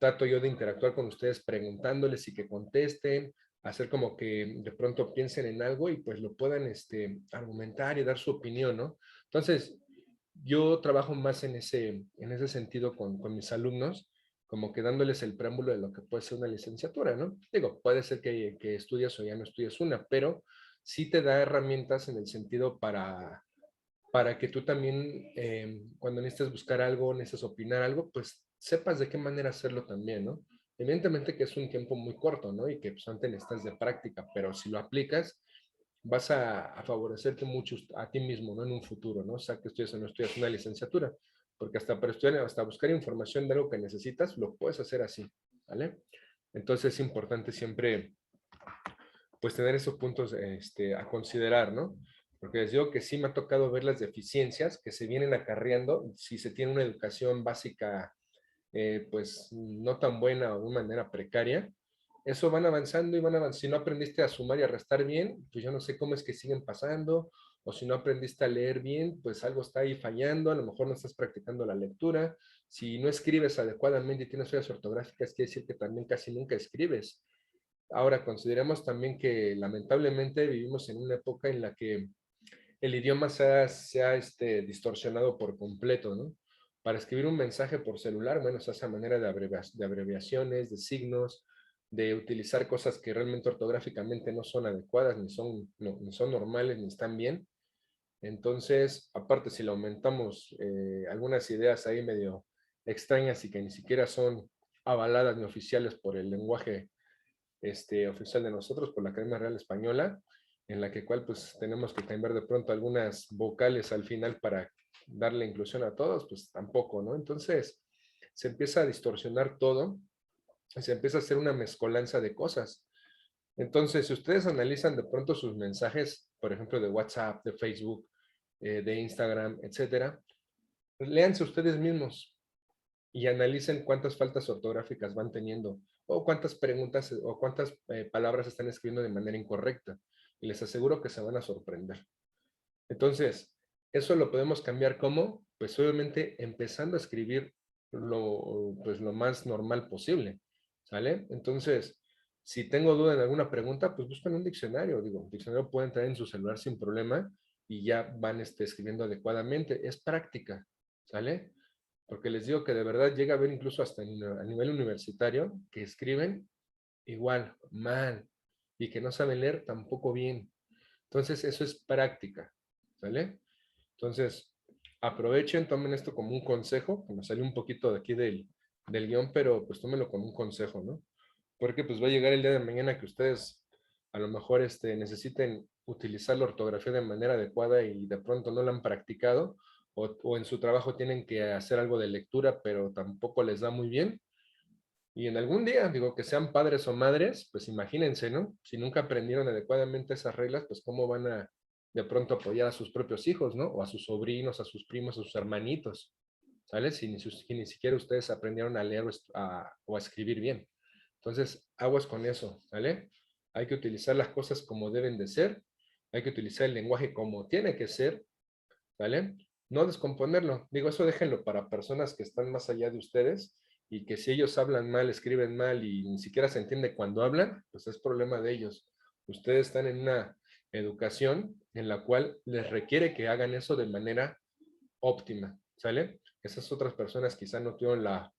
trato yo de interactuar con ustedes preguntándoles y que contesten, hacer como que de pronto piensen en algo y pues lo puedan argumentar y dar su opinión, ¿no? Entonces, yo trabajo más en ese sentido con mis alumnos, como que dándoles el preámbulo de lo que puede ser una licenciatura, ¿no? Digo, puede ser que estudias o ya no estudias una, pero sí te da herramientas en el sentido para que tú también, cuando necesites buscar algo, necesites opinar algo, pues sepas de qué manera hacerlo también, ¿no? Evidentemente que es un tiempo muy corto, ¿no? Y que pues antes necesitas de práctica, pero si lo aplicas, vas a favorecerte mucho a ti mismo, ¿no? En un futuro, ¿no? O sea, que estudias o no estudias una licenciatura, porque hasta para estudiar, hasta buscar información de algo que necesitas, lo puedes hacer así, ¿vale? Entonces es importante siempre, pues, tener esos puntos a considerar, ¿no? Porque les digo que sí me ha tocado ver las deficiencias que se vienen acarreando si se tiene una educación básica, pues, no tan buena o de una manera precaria. Eso van avanzando y van avanzando. Si no aprendiste a sumar y a restar bien, pues yo no sé cómo es que siguen pasando. O si no aprendiste a leer bien, pues algo está ahí fallando. A lo mejor no estás practicando la lectura. Si no escribes adecuadamente y tienes fallas ortográficas, quiere decir que también casi nunca escribes. Ahora, consideremos también que lamentablemente vivimos en una época en la que el idioma se ha distorsionado por completo, ¿no? Para escribir un mensaje por celular, bueno, se hace a manera de abreviaciones, de signos, de utilizar cosas que realmente ortográficamente no son adecuadas, ni son normales, ni están bien. Entonces, aparte, si le aumentamos algunas ideas ahí medio extrañas y que ni siquiera son avaladas ni oficiales por el lenguaje oficial de nosotros, por la Academia Real Española, en la que cual pues tenemos que cambiar de pronto algunas vocales al final para darle inclusión a todos, pues tampoco, ¿no? Entonces se empieza a distorsionar todo, se empieza a hacer una mezcolanza de cosas. Entonces, si ustedes analizan de pronto sus mensajes, por ejemplo, de WhatsApp, de Facebook, de Instagram, etcétera, pues léanse ustedes mismos y analicen cuántas faltas ortográficas van teniendo o cuántas preguntas o cuántas palabras están escribiendo de manera incorrecta. Y les aseguro que se van a sorprender. Entonces, eso lo podemos cambiar ¿cómo? Pues obviamente empezando a escribir pues, lo más normal posible, ¿sale? Entonces, si tengo duda en alguna pregunta, pues buscan un diccionario. Digo, un diccionario pueden traer en su celular sin problema y ya van escribiendo adecuadamente. Es práctica, ¿sale? Porque les digo que de verdad llega a ver incluso hasta a nivel universitario que escriben igual, mal, y que no saben leer tampoco bien. Entonces, eso es práctica, ¿sale? Entonces, aprovechen, tomen esto como un consejo, que me salió un poquito de aquí del guión, pero pues tómenlo como un consejo, ¿no? Porque pues va a llegar el día de mañana que ustedes a lo mejor necesiten utilizar la ortografía de manera adecuada y de pronto no la han practicado, o en su trabajo tienen que hacer algo de lectura, pero tampoco les da muy bien. Y en algún día, digo, que sean padres o madres, pues imagínense, ¿no? Si nunca aprendieron adecuadamente esas reglas, pues cómo van a de pronto apoyar a sus propios hijos, ¿no? O a sus sobrinos, a sus primos, a sus hermanitos, ¿sale? Si ni siquiera ustedes aprendieron a leer o a escribir bien. Entonces, aguas con eso, ¿vale? Hay que utilizar las cosas como deben de ser, hay que utilizar el lenguaje como tiene que ser, ¿vale? No descomponerlo. Digo, eso déjenlo para personas que están más allá de ustedes y que si ellos hablan mal, escriben mal y ni siquiera se entiende cuando hablan, pues es problema de ellos. Ustedes están en una educación en la cual les requiere que hagan eso de manera óptima, ¿sale? Esas otras personas quizá no tuvieron la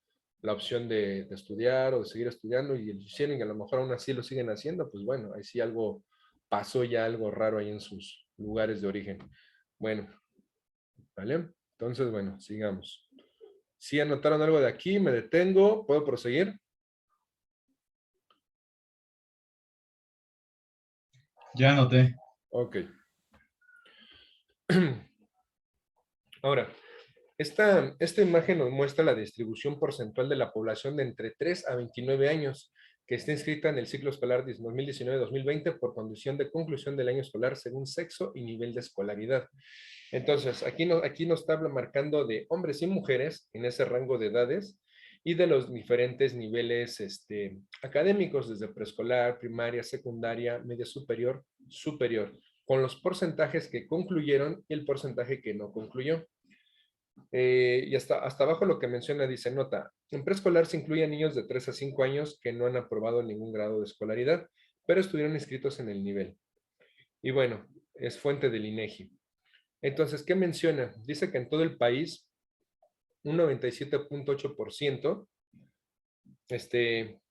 opción de estudiar o de seguir estudiando y lo hicieron y a lo mejor aún así lo siguen haciendo, pues bueno, ahí sí algo pasó ya algo raro ahí en sus lugares de origen. Bueno, ¿vale? Entonces, bueno, sigamos. Si anotaron algo de aquí, me detengo. ¿Puedo proseguir? Ya anoté. Ok. Ahora, esta imagen nos muestra la distribución porcentual de la población de entre 3 a 29 años. que esté inscrita en el ciclo escolar 2019-2020 por condición de conclusión del año escolar según sexo y nivel de escolaridad. Entonces, aquí nos está marcando de hombres y mujeres en ese rango de edades y de los diferentes niveles académicos, desde preescolar, primaria, secundaria, media superior, superior, con los porcentajes que concluyeron y el porcentaje que no concluyó. Y hasta abajo lo que menciona dice, nota, en preescolar se incluyen niños de 3 a 5 años que no han aprobado ningún grado de escolaridad, pero estuvieron inscritos en el nivel. Y bueno, es fuente del INEGI. Entonces, ¿qué menciona? Dice que en todo el país, un 97.8%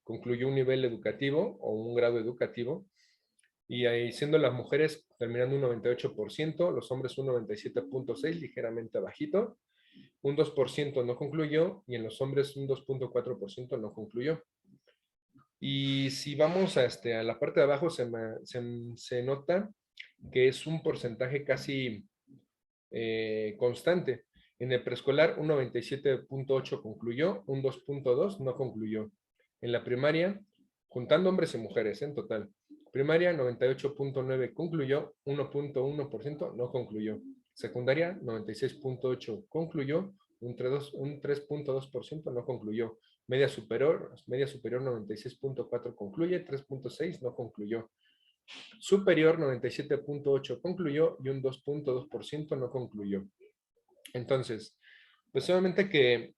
concluyó un nivel educativo o un grado educativo, y ahí siendo las mujeres terminando un 98%, los hombres un 97.6%, ligeramente abajito, un 2% no concluyó, y en los hombres un 2.4% no concluyó. Y si vamos a la parte de abajo, se nota que es un porcentaje casi constante. En el preescolar, un 97.8 concluyó, un 2.2 no concluyó. En la primaria, juntando hombres y mujeres en total, primaria 98.9 concluyó, 1.1% no concluyó. Secundaria 96.8 concluyó, un 3.2% no concluyó. Media superior 96.4 concluye, 3.6 no concluyó. Superior 97.8 concluyó y un 2.2% no concluyó. Entonces, pues obviamente que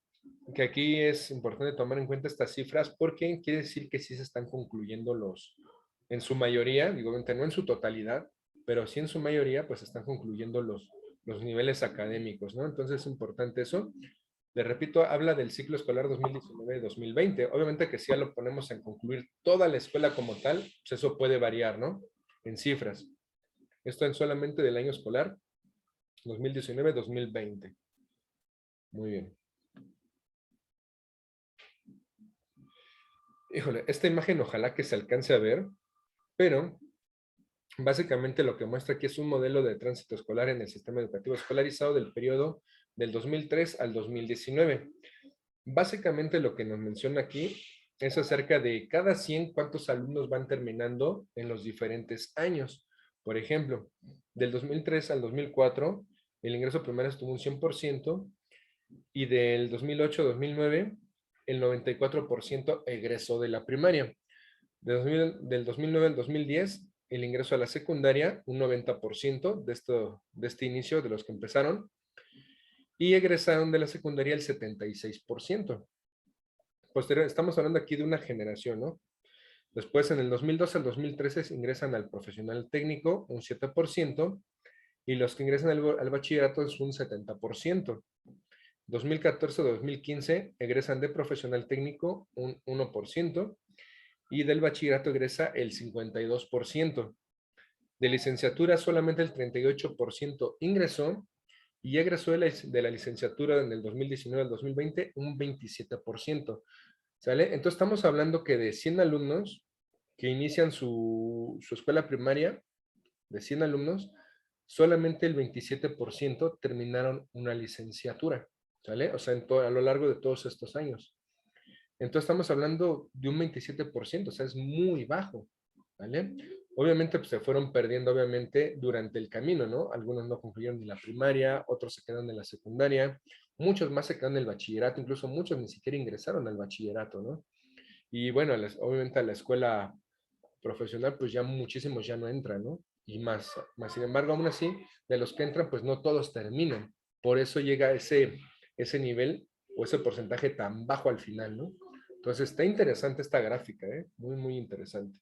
aquí es importante tomar en cuenta estas cifras porque quiere decir que sí se están concluyendo en su mayoría, digo, no en su totalidad, pero sí en su mayoría, pues están concluyendo los niveles académicos, ¿no? Entonces es importante eso. Le repito, habla del ciclo escolar 2019-2020. Obviamente que si ya lo ponemos en concluir toda la escuela como tal, pues eso puede variar, ¿no? En cifras. Esto en solamente del año escolar 2019-2020. Muy bien. Híjole, esta imagen ojalá que se alcance a ver, pero básicamente lo que muestra aquí es un modelo de tránsito escolar en el sistema educativo escolarizado del periodo del 2003 al 2019. Básicamente lo que nos menciona aquí es acerca de cada 100 cuántos alumnos van terminando en los diferentes años. Por ejemplo, del 2003 al 2004, el ingreso primario estuvo un 100%, y del 2008 a 2009, el 94% egresó de la primaria. Del 2009 al 2010, el ingreso a la secundaria, un 90% de este inicio, de los que empezaron, y egresaron de la secundaria el 76%. Posterior, estamos hablando aquí de una generación, ¿no? Después, en el 2012 al 2013, ingresan al profesional técnico, un 7%, y los que ingresan al bachillerato es un 70%. 2014-2015 egresan de profesional técnico un 1%, y del bachillerato egresa el 52%. De licenciatura solamente el 38% ingresó, y egresó de la licenciatura en el 2019 al 2020 un 27%. ¿Sale? Entonces estamos hablando que de 100 alumnos que inician su escuela primaria, de 100 alumnos, solamente el 27% terminaron una licenciatura. ¿Sale? O sea, a lo largo de todos estos años. Entonces estamos hablando de un 27%, o sea, es muy bajo. ¿Vale? Obviamente pues, se fueron perdiendo, obviamente, durante el camino, ¿no? Algunos no concluyeron ni la primaria, otros se quedaron en la secundaria, muchos más se quedaron en el bachillerato, incluso muchos ni siquiera ingresaron al bachillerato, ¿no? Y bueno, obviamente a la escuela profesional, pues ya muchísimos ya no entran, ¿no? Y más sin embargo, aún así, de los que entran, pues no todos terminan. Por eso llega ese nivel o ese porcentaje tan bajo al final, ¿no? Entonces está interesante esta gráfica, ¿eh? Muy, muy interesante.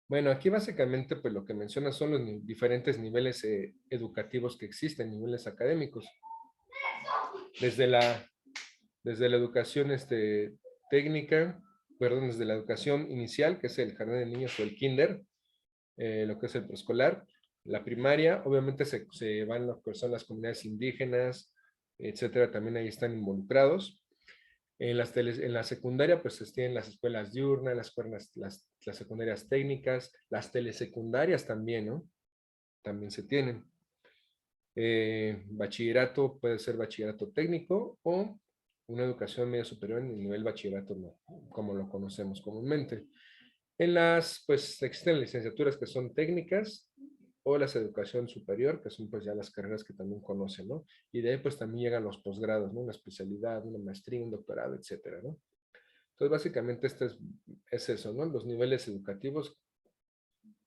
Bueno, aquí básicamente pues lo que menciona son los diferentes niveles educativos que existen, niveles académicos. Desde la educación técnica, perdón, desde la educación inicial, que es el jardín de niños o el kinder, lo que es el preescolar, la primaria, obviamente se van lo que son las comunidades indígenas, etcétera, también ahí están involucrados. En la secundaria, pues se tienen las escuelas diurnas, las secundarias técnicas, las telesecundarias también, ¿no? También se tienen. Bachillerato puede ser bachillerato técnico o una educación media superior en el nivel bachillerato, no, como lo conocemos comúnmente. En las, pues, existen licenciaturas que son técnicas o las educación superior, que son pues ya las carreras que también conocen, ¿no? Y de ahí pues también llegan los posgrados, ¿no? Una especialidad, una maestría, un doctorado, etcétera, ¿no? Entonces básicamente es eso, ¿no? Los niveles educativos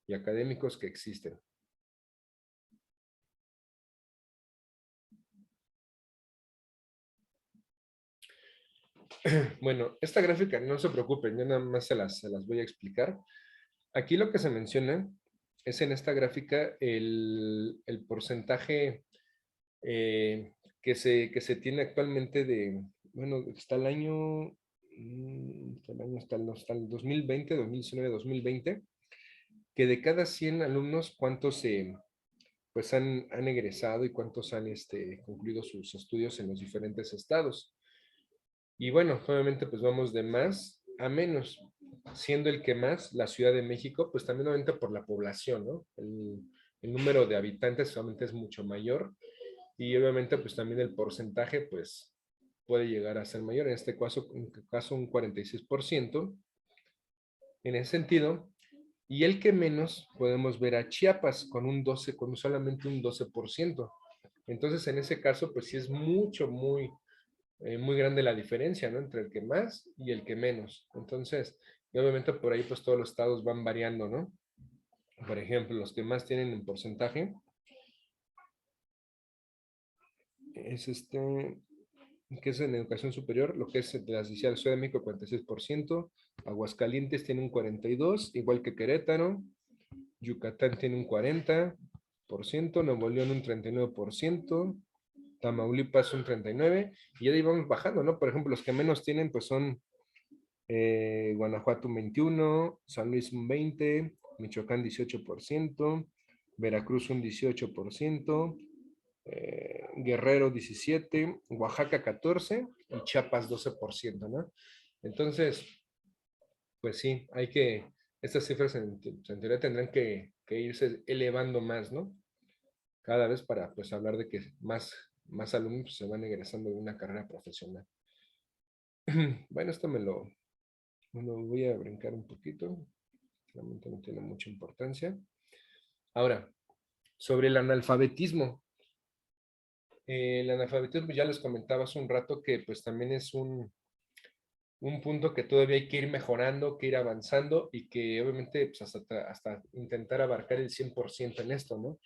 y académicos que existen. Bueno, esta gráfica, no se preocupen, yo nada más se las voy a explicar. Aquí lo que se menciona es en esta gráfica el porcentaje que se tiene actualmente de, bueno, está el año, está el 2020, 2019, 2020, que de cada 100 alumnos, ¿cuántos pues han egresado y cuántos han concluido sus estudios en los diferentes estados? Y bueno, obviamente pues vamos de más a menos, siendo el que más la Ciudad de México, pues también obviamente por la población, ¿no? El número de habitantes solamente es mucho mayor y obviamente pues también el porcentaje pues puede llegar a ser mayor, en este caso un 46% en ese sentido, y el que menos podemos ver a Chiapas con un 12, con solamente un 12%. Entonces en ese caso pues sí es muy grande la diferencia, ¿no? Entre el que más y el que menos. Entonces, y obviamente por ahí pues todos los estados van variando, ¿no? Por ejemplo, los que más tienen en porcentaje es que es en educación superior, lo que es de la Ciudad de México, 46%, Aguascalientes tiene un 42%, igual que Querétaro, Yucatán tiene un 40%, Nuevo León un 39%, Tamaulipas un 39%, y ya de ahí vamos bajando, ¿no? Por ejemplo, los que menos tienen pues son Guanajuato un 21%, San Luis un 20%, Michoacán 18%, Veracruz un 18%, Guerrero 17%, Oaxaca 14% y Chiapas 12%, ¿no? Entonces, pues sí, estas cifras en teoría tendrán que irse elevando más, ¿no? Cada vez para pues hablar de que más alumnos se van egresando de una carrera profesional. Bueno, esto me lo voy a brincar un poquito, realmente no tiene mucha importancia. Ahora, sobre el analfabetismo. El analfabetismo ya les comentaba hace un rato que pues también es un punto que todavía hay que ir mejorando, que ir avanzando y que obviamente pues hasta intentar abarcar el 100% en esto, ¿no?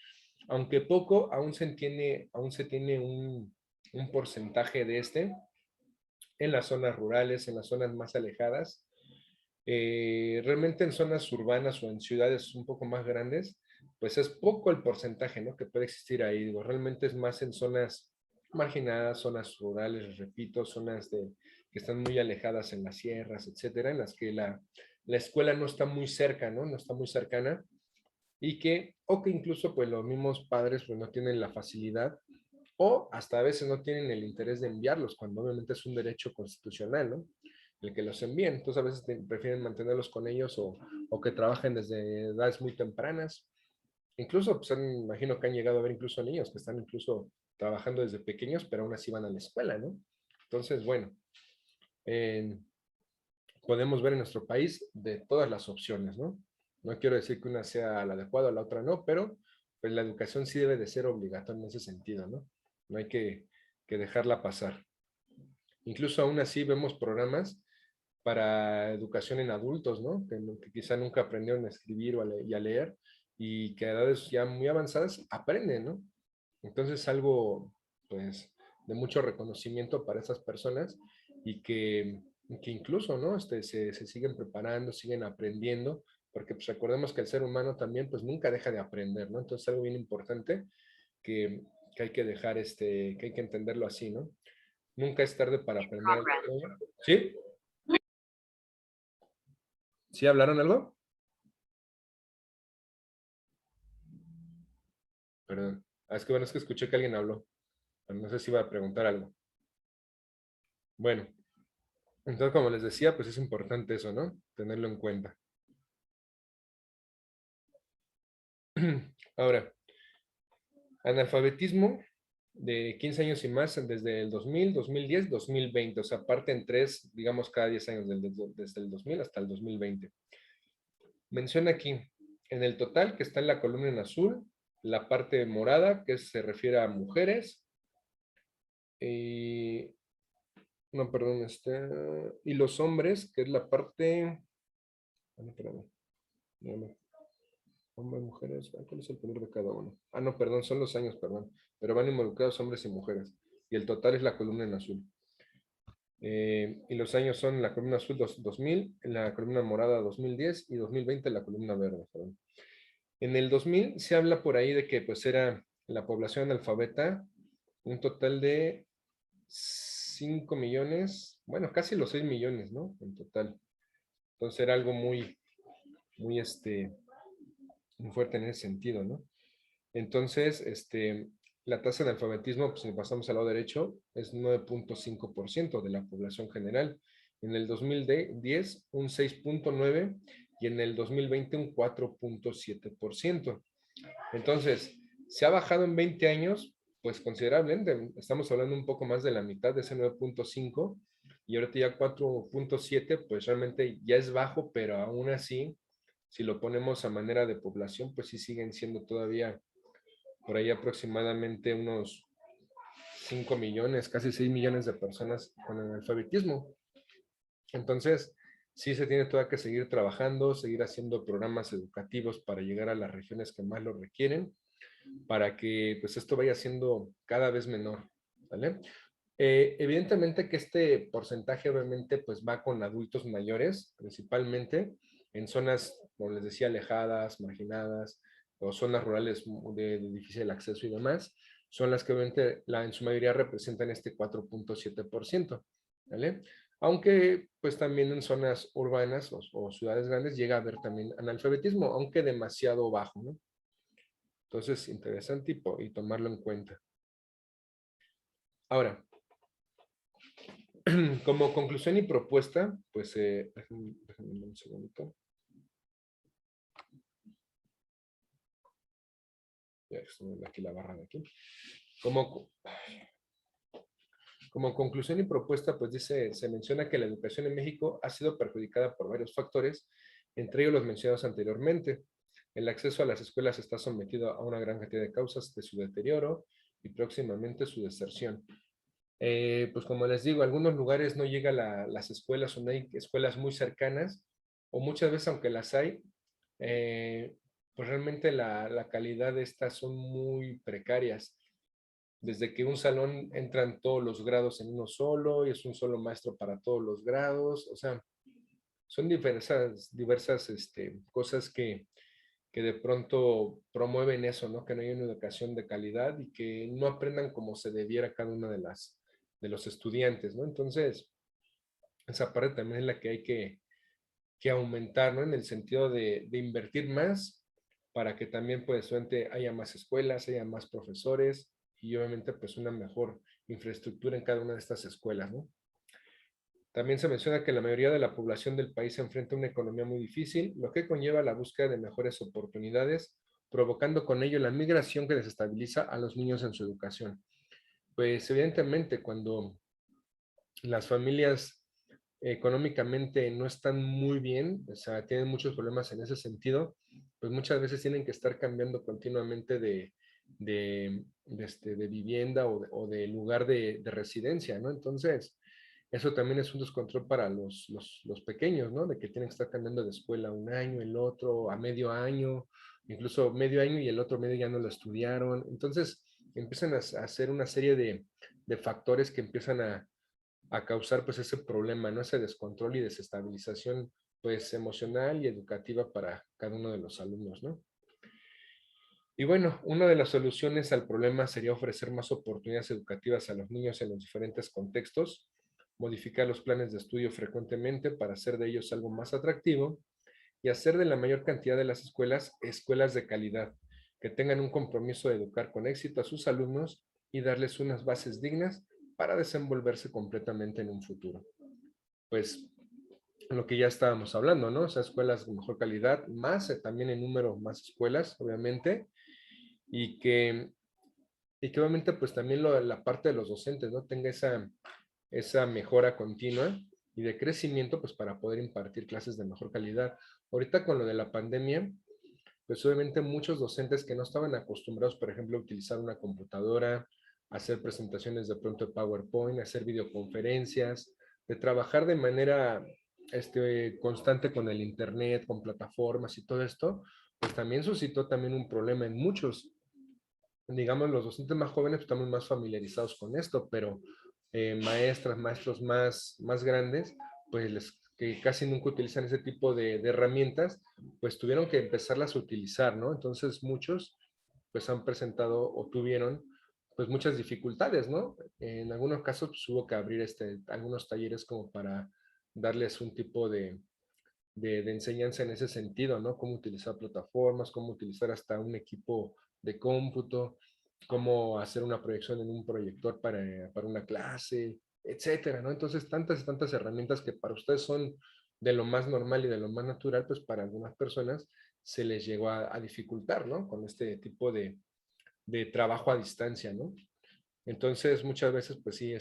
Aunque poco, aún se tiene un porcentaje de en las zonas rurales, en las zonas más alejadas. Realmente en zonas urbanas o en ciudades un poco más grandes, pues es poco el porcentaje, ¿no? Que puede existir ahí. Digo, realmente es más en zonas marginadas, zonas rurales, les repito, zonas que están muy alejadas en las sierras, etcétera, en las que la escuela no está muy cerca, ¿no? No está muy cercana o que incluso pues los mismos padres pues no tienen la facilidad o hasta a veces no tienen el interés de enviarlos, cuando obviamente es un derecho constitucional, ¿no? El que los envíen. Entonces a veces prefieren mantenerlos con ellos o que trabajen desde edades muy tempranas. Incluso, pues imagino que han llegado a ver incluso niños que están incluso trabajando desde pequeños, pero aún así van a la escuela, ¿no? Entonces, bueno, eh, podemos ver en nuestro país de todas las opciones, ¿no? No quiero decir que una sea la adecuada o la otra no, pero pues la educación sí debe de ser obligatoria en ese sentido, ¿no? No hay que dejarla pasar. Incluso aún así vemos programas para educación en adultos, ¿no? Que quizá nunca aprendieron a escribir y a leer y que a edades ya muy avanzadas aprenden, ¿no? Entonces algo, pues, de mucho reconocimiento para esas personas y que incluso, ¿no? Se siguen preparando, siguen aprendiendo, porque pues recordemos que el ser humano también, pues, nunca deja de aprender, ¿no? Entonces algo bien importante que, que hay que dejar, que hay que entenderlo así, ¿no? Nunca es tarde para aprender. ¿Sí? ¿Sí hablaron algo? Perdón. Es que bueno, es que escuché que alguien habló. Pero no sé si iba a preguntar algo. Bueno, entonces como les decía, pues es importante eso, ¿no? Tenerlo en cuenta. Ahora, Analfabetismo de 15 años y más desde el 2000, 2010, 2020. O sea, parten tres, digamos, cada 10 años desde el 2000 hasta el 2020. Menciona aquí, en el total, que está en la columna en azul, la parte morada, que se refiere a mujeres. No, perdón, y los hombres, que es la parte... no, espérame. Hombres, mujeres, ¿cuál es el poder de cada uno? No, perdón, son los años, perdón. Pero van involucrados hombres y mujeres. Y el total es la columna en azul. Y los años son la columna azul 2000, la columna morada 2010 y 2020 la columna verde. Perdón. En el 2000 se habla por ahí de que pues era la población analfabeta, un total de 5 millones, bueno, casi los 6 millones, ¿no? En total. Entonces era algo muy, muy, muy fuerte en ese sentido, ¿no? Entonces, la tasa de analfabetismo, pues si pasamos al lado derecho, es 9.5% de la población general. En el 2010, un 6.9% y en el 2020 un 4.7%. Entonces, se ha bajado en 20 años, pues considerablemente. Estamos hablando un poco más de la mitad de ese 9.5 y ahorita ya 4.7, pues realmente ya es bajo, pero aún así, si lo ponemos a manera de población, pues sí siguen siendo todavía por ahí aproximadamente unos 5 millones, casi 6 millones de personas con analfabetismo. Entonces, sí se tiene todavía que seguir trabajando, seguir haciendo programas educativos para llegar a las regiones que más lo requieren, para que pues esto vaya siendo cada vez menor, ¿vale? Evidentemente que este porcentaje obviamente pues va con adultos mayores, principalmente en zonas, como les decía, alejadas, marginadas, o zonas rurales de difícil acceso y demás, son las que obviamente en su mayoría representan este 4.7%, ¿vale? Aunque pues también en zonas urbanas o ciudades grandes llega a haber también analfabetismo, aunque demasiado bajo, ¿no? Entonces, interesante y tomarlo en cuenta. Ahora, como conclusión y propuesta, pues, déjenme un segundito. Ya estoy aquí la barra de aquí. Como conclusión y propuesta, pues se menciona que la educación en México ha sido perjudicada por varios factores, entre ellos los mencionados anteriormente. El acceso a las escuelas está sometido a una gran cantidad de causas de su deterioro y próximamente su deserción. Pues como les digo, algunos lugares no llega las escuelas o no hay escuelas muy cercanas, o muchas veces aunque las hay, pues realmente la calidad de estas son muy precarias. Desde que un salón entran todos los grados en uno solo y es un solo maestro para todos los grados, o sea, son diversas cosas que de pronto promueven eso, ¿no? Que no hay una educación de calidad y que no aprendan como se debiera cada una de los estudiantes, ¿no? Entonces, esa parte también es la que hay que aumentar, ¿no? En el sentido de invertir más para que también, pues, haya más escuelas, haya más profesores y obviamente, pues, una mejor infraestructura en cada una de estas escuelas, ¿no? También se menciona que la mayoría de la población del país se enfrenta a una economía muy difícil, lo que conlleva la búsqueda de mejores oportunidades, provocando con ello la migración que desestabiliza a los niños en su educación. Pues evidentemente cuando las familias económicamente no están muy bien, o sea, tienen muchos problemas en ese sentido, pues muchas veces tienen que estar cambiando continuamente de vivienda o de lugar de residencia, ¿no? Entonces, eso también es un descontrol para los pequeños, ¿no? De que tienen que estar cambiando de escuela un año, el otro a medio año, incluso medio año y el otro medio ya no lo estudiaron. Entonces, empiezan a hacer una serie de factores que empiezan a causar pues ese problema, ¿no? Ese descontrol y desestabilización pues emocional y educativa para cada uno de los alumnos, ¿no? Y bueno, una de las soluciones al problema sería ofrecer más oportunidades educativas a los niños en los diferentes contextos, modificar los planes de estudio frecuentemente para hacer de ellos algo más atractivo y hacer de la mayor cantidad de las escuelas escuelas de calidad, que tengan un compromiso de educar con éxito a sus alumnos y darles unas bases dignas para desenvolverse completamente en un futuro. Pues lo que ya estábamos hablando, ¿no? O sea, escuelas de mejor calidad, más también en número, más escuelas, obviamente, y que y que obviamente pues también la parte de los docentes, ¿no? Tenga esa mejora continua y de crecimiento pues para poder impartir clases de mejor calidad. Ahorita con lo de la pandemia, pues obviamente muchos docentes que no estaban acostumbrados, por ejemplo, a utilizar una computadora, hacer presentaciones de pronto de PowerPoint, hacer videoconferencias, de trabajar de manera constante con el internet, con plataformas y todo esto, pues también suscitó también un problema en muchos. Digamos, los docentes más jóvenes pues, estamos más familiarizados con esto, pero maestras, maestros más grandes, pues que casi nunca utilizan ese tipo de herramientas, pues tuvieron que empezarlas a utilizar, ¿no? Entonces muchos pues han presentado o tuvieron pues muchas dificultades, ¿no? En algunos casos pues, hubo que abrir algunos talleres como para darles un tipo de enseñanza en ese sentido, ¿no? Cómo utilizar plataformas, cómo utilizar hasta un equipo de cómputo, cómo hacer una proyección en un proyector para una clase, etcétera, ¿no? Entonces, tantas y tantas herramientas que para ustedes son de lo más normal y de lo más natural, pues para algunas personas se les llegó a dificultar, ¿no? Con este tipo de trabajo a distancia, ¿no? Entonces, muchas veces, pues sí,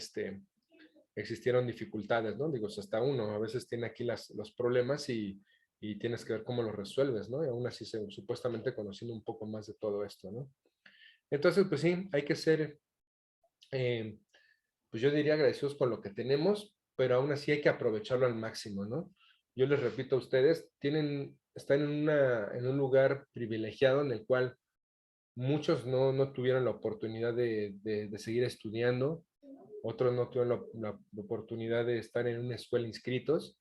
existieron dificultades, ¿no? Digo, hasta uno a veces tiene aquí los problemas y tienes que ver cómo los resuelves, ¿no? Y aún así, supuestamente conociendo un poco más de todo esto, ¿no? Entonces, pues sí, hay que ser, eh, pues yo diría agradecidos con lo que tenemos, pero aún así hay que aprovecharlo al máximo, ¿no? Yo les repito a ustedes, están en un lugar privilegiado en el cual muchos no tuvieron la oportunidad de seguir estudiando, otros no tuvieron la oportunidad de estar en una escuela inscritos,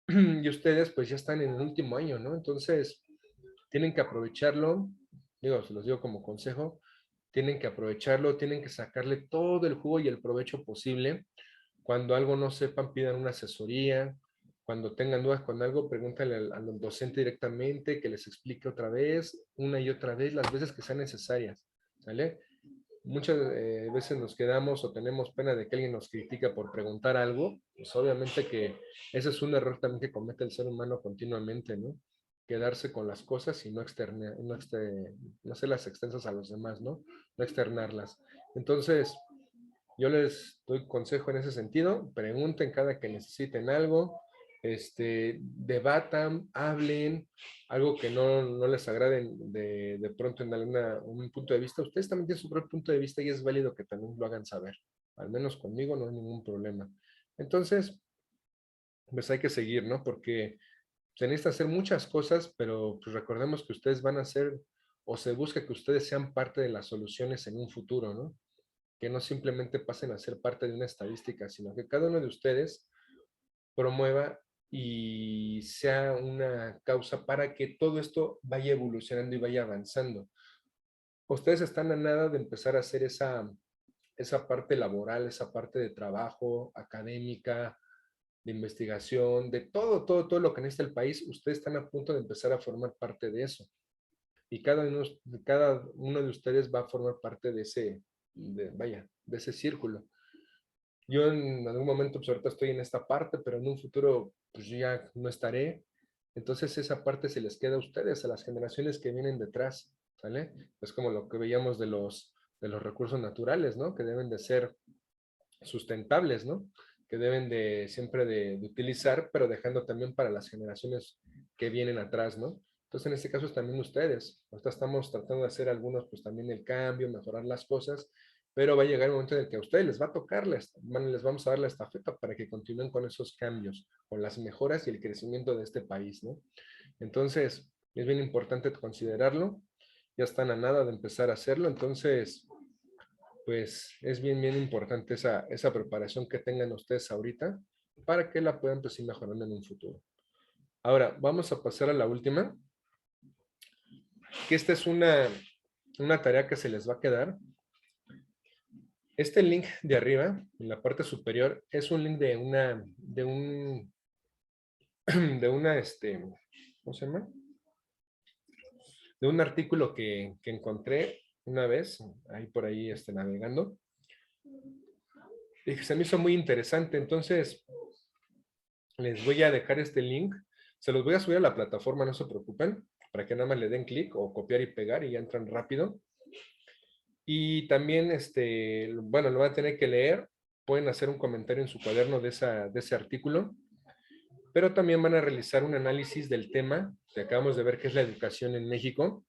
y ustedes pues ya están en el último año, ¿no? Entonces, tienen que aprovecharlo, digo, se los digo como consejo, tienen que aprovecharlo, tienen que sacarle todo el jugo y el provecho posible. Cuando algo no sepan, pidan una asesoría. Cuando tengan dudas con algo, pregúntale al docente directamente, que les explique otra vez, una y otra vez, las veces que sean necesarias, ¿sale? Muchas veces nos quedamos o tenemos pena de que alguien nos critica por preguntar algo, pues obviamente que ese es un error también que comete el ser humano continuamente, ¿no? Quedarse con las cosas y no hacerlas extensas a los demás, ¿no? No externarlas. Entonces, yo les doy consejo en ese sentido, pregunten cada que necesiten algo, debatan, hablen, algo que no les agrade de pronto en un punto de vista. Ustedes también tienen su propio punto de vista y es válido que también lo hagan saber. Al menos conmigo no hay ningún problema. Entonces, pues hay que seguir, ¿no? Porque se necesita hacer muchas cosas, pero pues recordemos que ustedes van a ser, o se busca que ustedes sean parte de las soluciones en un futuro, ¿no? Que no simplemente pasen a ser parte de una estadística, sino que cada uno de ustedes promueva y sea una causa para que todo esto vaya evolucionando y vaya avanzando. Ustedes están a nada de empezar a hacer esa parte laboral, esa parte de trabajo, académica, de investigación, de todo lo que necesita el país. Ustedes están a punto de empezar a formar parte de eso. Y cada uno de ustedes va a formar parte de de ese círculo. Yo en algún momento, pues ahorita estoy en esta parte, pero en un futuro, pues yo ya no estaré. Entonces esa parte se les queda a ustedes, a las generaciones que vienen detrás, ¿sale? Es como lo que veíamos de los recursos naturales, ¿no? Que deben de ser sustentables, ¿no? Que deben de siempre de utilizar, pero dejando también para las generaciones que vienen atrás, ¿no? Entonces, en este caso, también ustedes. Ahorita estamos tratando de hacer algunos, pues también el cambio, mejorar las cosas, pero va a llegar el momento en el que a ustedes les va a tocar, les vamos a dar la estafeta para que continúen con esos cambios, con las mejoras y el crecimiento de este país, ¿no? Entonces, es bien importante considerarlo. Ya están a nada de empezar a hacerlo, entonces, pues es bien importante esa preparación que tengan ustedes ahorita para que la puedan pues ir mejorando en un futuro. Ahora, vamos a pasar a la última, que esta es una tarea que se les va a quedar. Este link de arriba, en la parte superior, es un link ¿cómo se llama? De un artículo que encontré una vez, ahí por ahí navegando, y que se me hizo muy interesante. Entonces, les voy a dejar este link. Se los voy a subir a la plataforma, no se preocupen, para que nada más le den clic o copiar y pegar y ya entran rápido. Y también, bueno, lo van a tener que leer. Pueden hacer un comentario en su cuaderno de ese artículo. Pero también van a realizar un análisis del tema que acabamos de ver, que es la educación en México.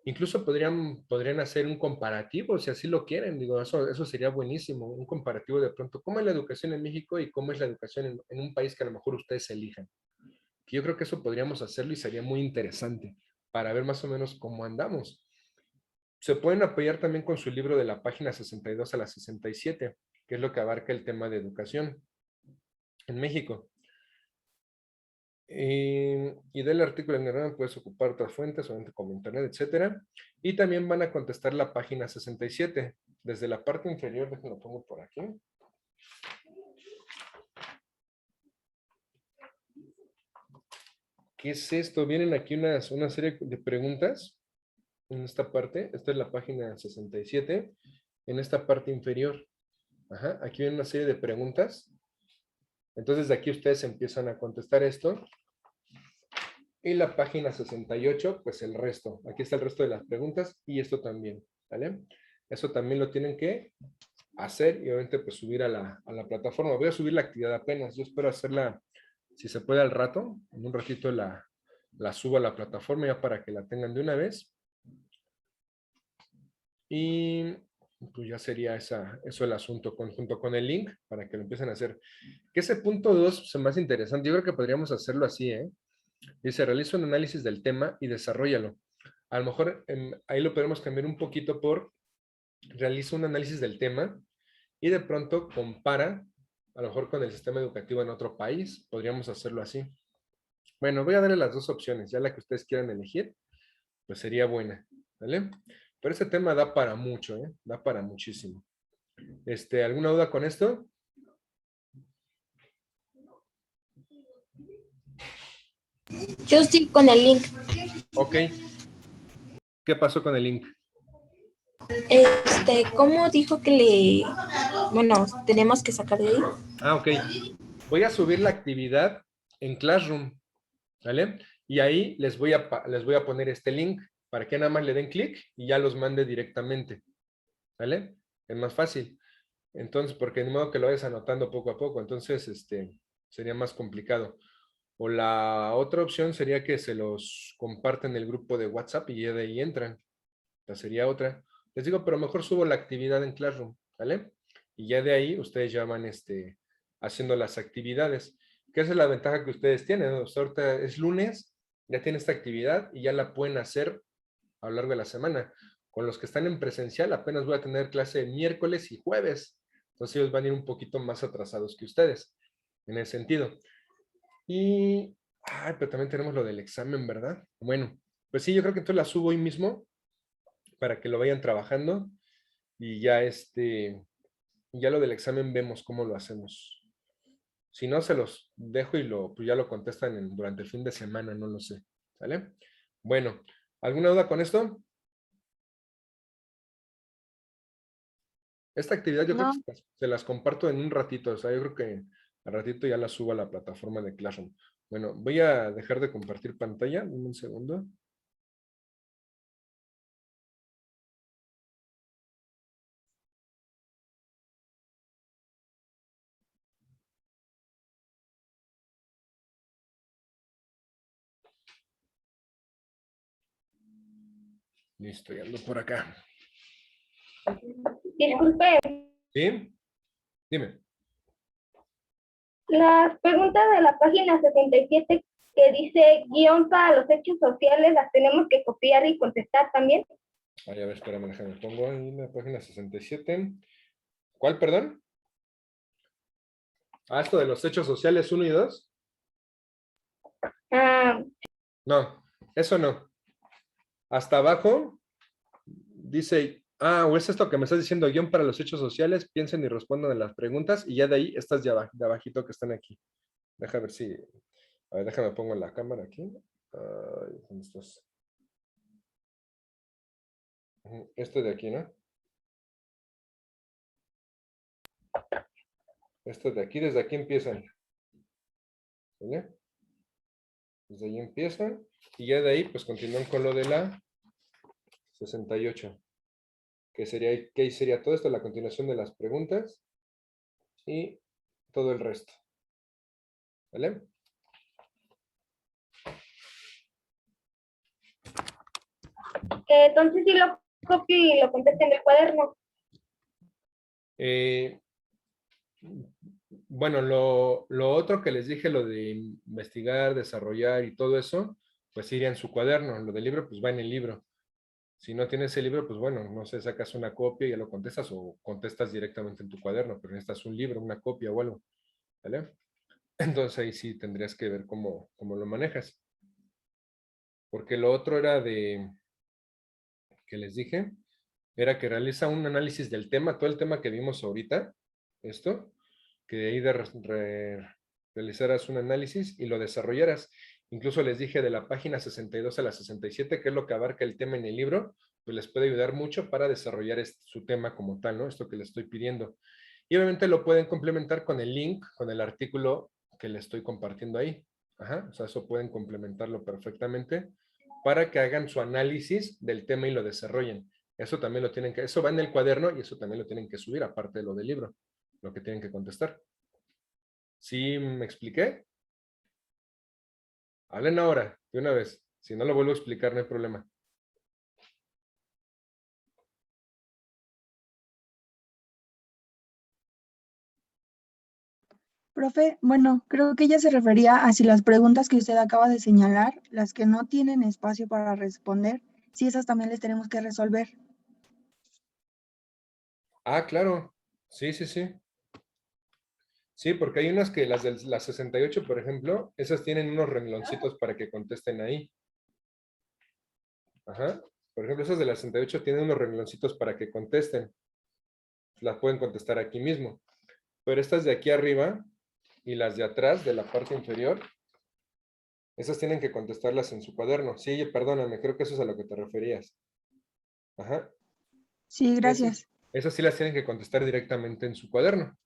Incluso podrían hacer un comparativo, si así lo quieren. Digo, eso sería buenísimo, un comparativo de pronto, cómo es la educación en México y cómo es la educación en un país que a lo mejor ustedes elijan. Yo creo que eso podríamos hacerlo y sería muy interesante para ver más o menos cómo andamos. Se pueden apoyar también con su libro de la página 62 a la 67, que es lo que abarca el tema de educación en México. Y del artículo en general puedes ocupar otras fuentes, obviamente como internet, etcétera. Y también van a contestar la página 67. Desde la parte inferior, déjenme lo pongo por aquí. ¿Qué es esto? Vienen aquí una serie de preguntas en esta parte. Esta es la página 67. En esta parte inferior. Ajá, aquí viene una serie de preguntas. Entonces de aquí ustedes empiezan a contestar esto. Y la página 68, pues el resto. Aquí está el resto de las preguntas y esto también, ¿vale? Eso también lo tienen que hacer y obviamente pues subir a la plataforma. Voy a subir la actividad apenas. Yo espero hacerla, si se puede al rato. En un ratito la subo a la plataforma ya para que la tengan de una vez. Y pues ya sería eso el asunto, junto con el link, para que lo empiecen a hacer. Que ese punto 2 es más interesante. Yo creo que podríamos hacerlo así, ¿eh? Dice, realiza un análisis del tema y desarrollalo. A lo mejor ahí lo podemos cambiar un poquito por realiza un análisis del tema y de pronto compara, a lo mejor con el sistema educativo en otro país. Podríamos hacerlo así. Bueno, voy a darle las dos opciones. Ya la que ustedes quieran elegir, pues sería buena. ¿Vale? Pero este tema da para mucho, ¿eh? Da para muchísimo. ¿Alguna duda con esto? Yo sí con el link. Ok. ¿Qué pasó con el link? ¿Cómo dijo que bueno, tenemos que sacar de ahí? Ah, ok. Voy a subir la actividad en Classroom, ¿vale? Y ahí les voy a poner este link para que nada más le den clic y ya los mande directamente, ¿vale? Es más fácil. Entonces, porque de modo que lo vayas anotando poco a poco, entonces, sería más complicado. O la otra opción sería que se los compartan en el grupo de WhatsApp y ya de ahí entran. Esta sería otra. Les digo, pero mejor subo la actividad en Classroom, ¿vale? Y ya de ahí ustedes ya van haciendo las actividades. ¿Qué es la ventaja que ustedes tienen? ¿No? O sea, ahorita es lunes, ya tienen esta actividad y ya la pueden hacer a lo largo de la semana. Con los que están en presencial, apenas voy a tener clase miércoles y jueves. Entonces ellos van a ir un poquito más atrasados que ustedes, en ese sentido. Y, pero también tenemos lo del examen, ¿verdad? Bueno, pues sí, yo creo que entonces la subo hoy mismo para que lo vayan trabajando y ya ya lo del examen vemos cómo lo hacemos. Si no, se los dejo y pues ya lo contestan durante el fin de semana, no lo sé. ¿Sale? Bueno, ¿alguna duda con esto? Esta actividad yo creo No. que se las comparto en un ratito, o sea, yo creo que al ratito ya la subo a la plataforma de Classroom. Bueno, voy a dejar de compartir pantalla, un segundo. Listo, ya ando por acá. Disculpe, ¿Sí? Dime. las preguntas de la página 67 que dice guión para los hechos sociales, ¿las tenemos que copiar y contestar también? Ay, a ver, espérame, déjame. Pongo ahí la página 67. ¿Cuál, perdón? Ah, esto de los hechos sociales 1 y 2. Ah, No, eso no. Hasta abajo dice, o es esto que me estás diciendo, guión para los hechos sociales, piensen y respondan a las preguntas, y ya de ahí, estas de abajito que están aquí. Déjame ver si, a ver, déjame pongo la cámara aquí. Ay, ¿dónde estás? Este de aquí, ¿no? Este de aquí, desde aquí empiezan. ¿Vale? Desde ahí empiezan, y ya de ahí, pues continúan con lo de la 68. que ahí sería todo esto, la continuación de las preguntas y todo el resto. ¿Vale? Entonces sí lo copio y lo contesto en el cuaderno. Bueno, lo otro que les dije, lo de investigar, desarrollar y todo eso, pues iría en su cuaderno. Lo del libro, pues va en el libro. Si no tienes el libro, pues bueno, no sé, sacas una copia y ya lo contestas o contestas directamente en tu cuaderno, pero necesitas un libro, una copia o algo, ¿vale? Entonces ahí sí tendrías que ver cómo lo manejas. Porque lo otro era que les dije, era que realiza un análisis del tema, todo el tema que vimos ahorita, esto, que de ahí realizaras un análisis y lo desarrollaras. Incluso les dije de la página 62 a la 67, que es lo que abarca el tema en el libro, pues les puede ayudar mucho para desarrollar su tema como tal, ¿no? Esto que les estoy pidiendo. Y obviamente lo pueden complementar con el link, con el artículo que les estoy compartiendo ahí. Ajá, o sea, eso pueden complementarlo perfectamente para que hagan su análisis del tema y lo desarrollen. Eso también lo tienen que, eso va en el cuaderno y eso también lo tienen que subir, aparte de lo del libro, lo que tienen que contestar. ¿Sí me expliqué? Hablen ahora, de una vez. Si no lo vuelvo a explicar, no hay problema. Profe, bueno, creo que ella se refería a si las preguntas que usted acaba de señalar, las que no tienen espacio para responder, si esas también les tenemos que resolver. Ah, claro. Sí, sí, sí. Sí, porque hay unas que las de las 68, por ejemplo, esas tienen unos rengloncitos para que contesten ahí. Ajá. Por ejemplo, esas de las 68 tienen unos rengloncitos para que contesten. Las pueden contestar aquí mismo. Pero estas de aquí arriba y las de atrás, de la parte inferior, esas tienen que contestarlas en su cuaderno. Sí, perdóname, creo que eso es a lo que te referías. Ajá. Sí, gracias. Esas sí las tienen que contestar directamente en su cuaderno.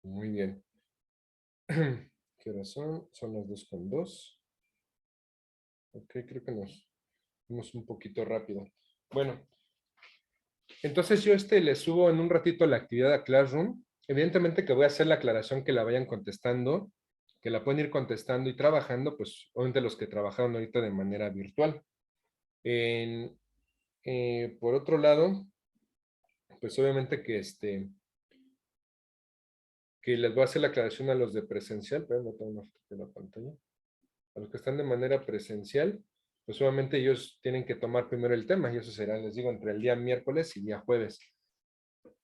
Muy bien. ¿Qué horas son? Son las 2:02. Ok, creo que nos fuimos un poquito rápido. Bueno, entonces yo le subo en un ratito la actividad a Classroom. Evidentemente que voy a hacer la aclaración que la vayan contestando, que la pueden ir contestando y trabajando, pues obviamente los que trabajaron ahorita de manera virtual. Por otro lado, pues obviamente que les voy a hacer la aclaración a los de presencial, pero no tengo una foto de la pantalla. A los que están de manera presencial, pues obviamente ellos tienen que tomar primero el tema y eso será, les digo, entre el día miércoles y día jueves.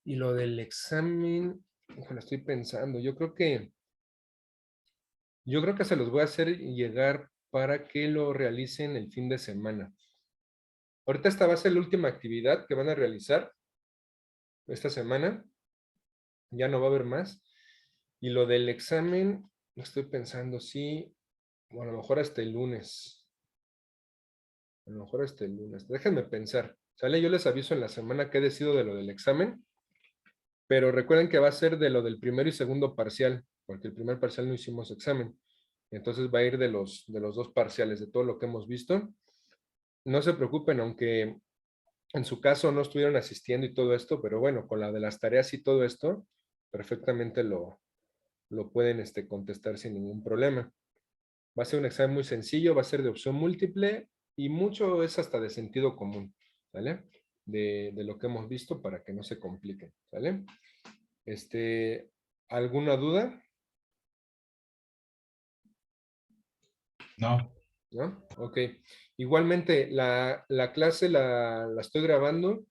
Y lo del examen, híjole, estoy pensando, yo creo que se los voy a hacer llegar para que lo realicen el fin de semana. Ahorita esta va a ser la última actividad que van a realizar esta semana. Ya no va a haber más. Y lo del examen, estoy pensando, sí, o a lo mejor hasta el lunes. A lo mejor hasta el lunes. Déjenme pensar. ¿Sale? Yo les aviso en la semana qué decido de lo del examen. Pero recuerden que va a ser de lo del primero y segundo parcial, porque el primer parcial no hicimos examen. Entonces va a ir de los dos parciales, de todo lo que hemos visto. No se preocupen, aunque en su caso no estuvieron asistiendo y todo esto, pero bueno, con la de las tareas y todo esto, perfectamente lo pueden contestar sin ningún problema. Va a ser un examen muy sencillo, va a ser de opción múltiple y mucho es hasta de sentido común, ¿vale? De lo que hemos visto para que no se compliquen, ¿vale? ¿Alguna duda? No. ¿No? Ok. Igualmente, la clase la estoy grabando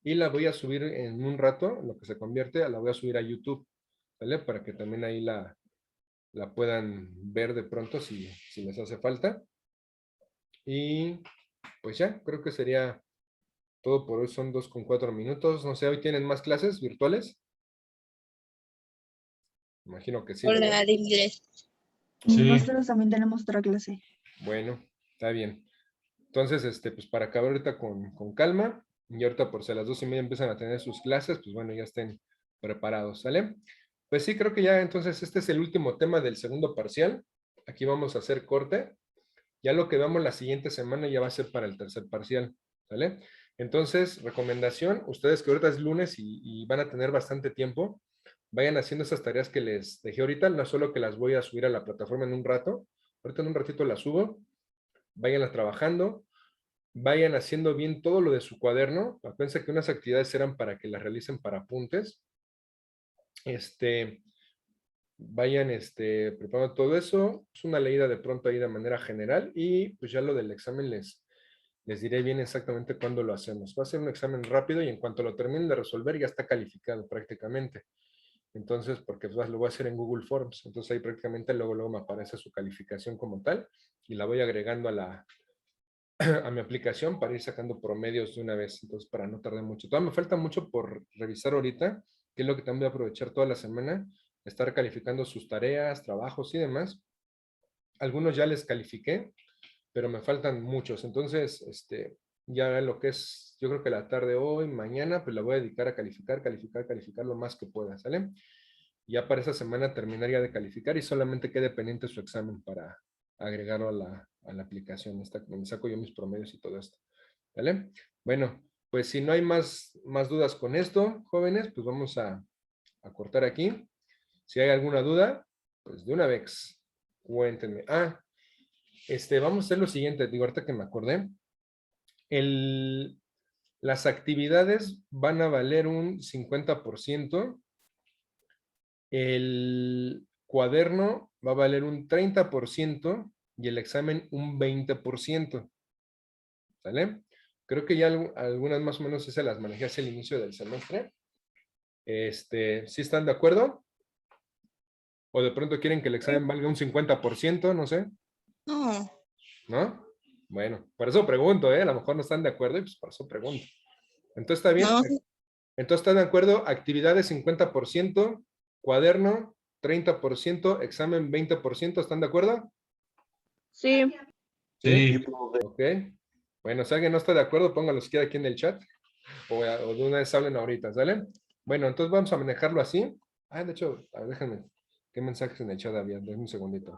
y la voy a subir en un rato, lo que se convierte, la voy a subir a YouTube, ¿vale? Para que también ahí la puedan ver de pronto si les hace falta. Y pues ya, creo que sería todo por hoy. Son 2:04. No sé, ¿hoy tienen más clases virtuales? Imagino que sí, ¿verdad? Hola, de inglés. Y Sí. nosotros también tenemos otra clase. Bueno, está bien. Entonces, pues para acabar ahorita con calma, y ahorita por si a las 2:30 empiezan a tener sus clases, pues bueno, ya estén preparados, ¿sale? Pues sí, creo que ya entonces este es el último tema del segundo parcial. Aquí vamos a hacer corte. Ya lo que vamos la siguiente semana ya va a ser para el tercer parcial, ¿sale? Entonces, recomendación, ustedes que ahorita es lunes y van a tener bastante tiempo, vayan haciendo esas tareas que les dejé ahorita, no solo que las voy a subir a la plataforma en un rato, ahorita en un ratito las subo, váyanlas trabajando, vayan haciendo bien todo lo de su cuaderno. Acuérdense que unas actividades eran para que las realicen para apuntes. Vayan preparando todo eso. Es una leída de pronto ahí de manera general y pues ya lo del examen les diré bien exactamente cuándo lo hacemos. Va a ser un examen rápido y en cuanto lo terminen de resolver ya está calificado prácticamente. Entonces, porque pues, lo voy a hacer en Google Forms. Entonces ahí prácticamente luego me aparece su calificación como tal y la voy agregando a mi aplicación para ir sacando promedios de una vez, entonces para no tardar mucho. Todavía me falta mucho por revisar ahorita, que es lo que también voy a aprovechar toda la semana, estar calificando sus tareas, trabajos y demás. Algunos ya les califiqué, pero me faltan muchos, entonces ya lo que es, yo creo que la tarde hoy, mañana, pues la voy a dedicar a calificar lo más que pueda, ¿sale? Ya para esa semana terminaría de calificar y solamente quede pendiente su examen para agregarlo a la aplicación, donde saco yo mis promedios y todo esto. ¿Vale? Bueno, pues si no hay más dudas con esto, jóvenes, pues vamos a cortar aquí. Si hay alguna duda, pues de una vez, cuéntenme. Vamos a hacer lo siguiente, digo, ahorita que me acordé. Las actividades van a valer un 50%. El cuaderno va a valer un 30% y el examen un 20%. ¿Sale? Creo que ya algunas más o menos se las manejé hacia el inicio del semestre. ¿Sí están de acuerdo? ¿O de pronto quieren que el examen valga un 50%? No sé. No, ¿No? Bueno, por eso pregunto, ¿eh? A lo mejor no están de acuerdo y pues por eso pregunto. Entonces, ¿está bien? no, Entonces, ¿están de acuerdo? Actividades 50%, cuaderno 30%, examen 20%, ¿están de acuerdo? Sí. ¿Sí? Sí, Ok. Bueno, si alguien no está de acuerdo, póngalo si quiere aquí en el chat. O de una vez hablen ahorita, ¿sale? Bueno, entonces vamos a manejarlo así. De hecho, a ver, déjenme. ¿Qué mensajes en el chat había? Denme un segundito.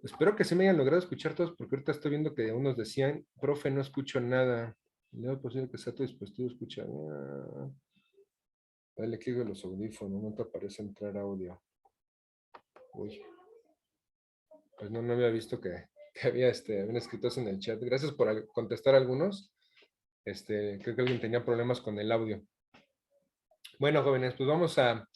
Espero que se me hayan logrado escuchar todos, porque ahorita estoy viendo que unos decían, profe, no escucho nada. No es posible que sea tu dispositivo escucha. Dale clic a los audífonos, no te aparece entrar audio. Uy. Pues no había visto que habían escrito eso en el chat. Gracias por contestar algunos. Creo que alguien tenía problemas con el audio. Bueno, jóvenes, pues vamos a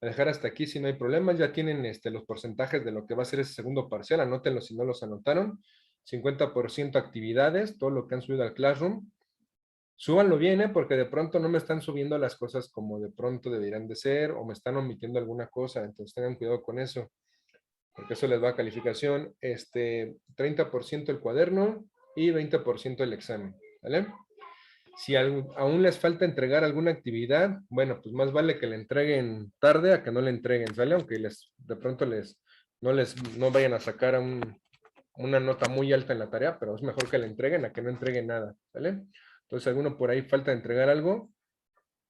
dejar hasta aquí si no hay problemas. Ya tienen los porcentajes de lo que va a ser ese segundo parcial. Anótenlos si no los anotaron. 50% actividades, todo lo que han subido al Classroom. Súbanlo bien, porque de pronto no me están subiendo las cosas como de pronto deberían de ser o me están omitiendo alguna cosa. Entonces tengan cuidado con eso, porque eso les va a calificación. 30% el cuaderno y 20% el examen. ¿Vale? Si aún les falta entregar alguna actividad, bueno, pues más vale que le entreguen tarde a que no le entreguen, ¿sale? Aunque de pronto no vayan a sacar una nota muy alta en la tarea, pero es mejor que le entreguen a que no entreguen nada, ¿sale? Entonces, alguno por ahí falta entregar algo,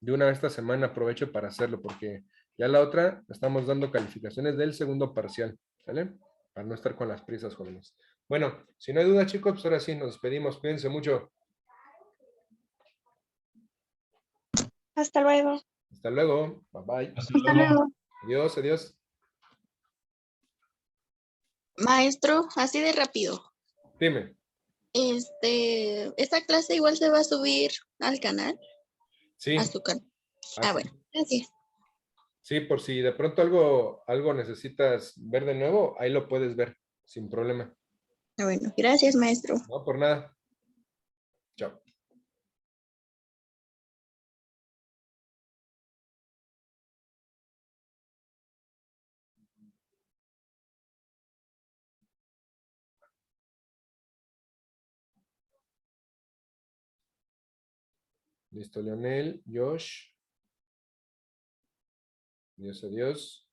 de una vez esta semana aprovecho para hacerlo, porque ya la otra estamos dando calificaciones del segundo parcial, ¿sale? Para no estar con las prisas, jóvenes. Bueno, si no hay duda, chicos, pues ahora sí nos despedimos. Cuídense mucho. hasta luego. Hasta luego. Bye bye. hasta Hasta luego. luego. Adiós, adiós. Maestro, así de rápido. Dime. Esta clase igual se va a subir al canal, Sí, a su canal. así. Bueno, gracias. Sí, por si de pronto algo necesitas ver de nuevo, ahí lo puedes ver, sin problema. Bueno, gracias, maestro. No, por nada. Chao. Listo, Leonel, Josh. Adiós, adiós.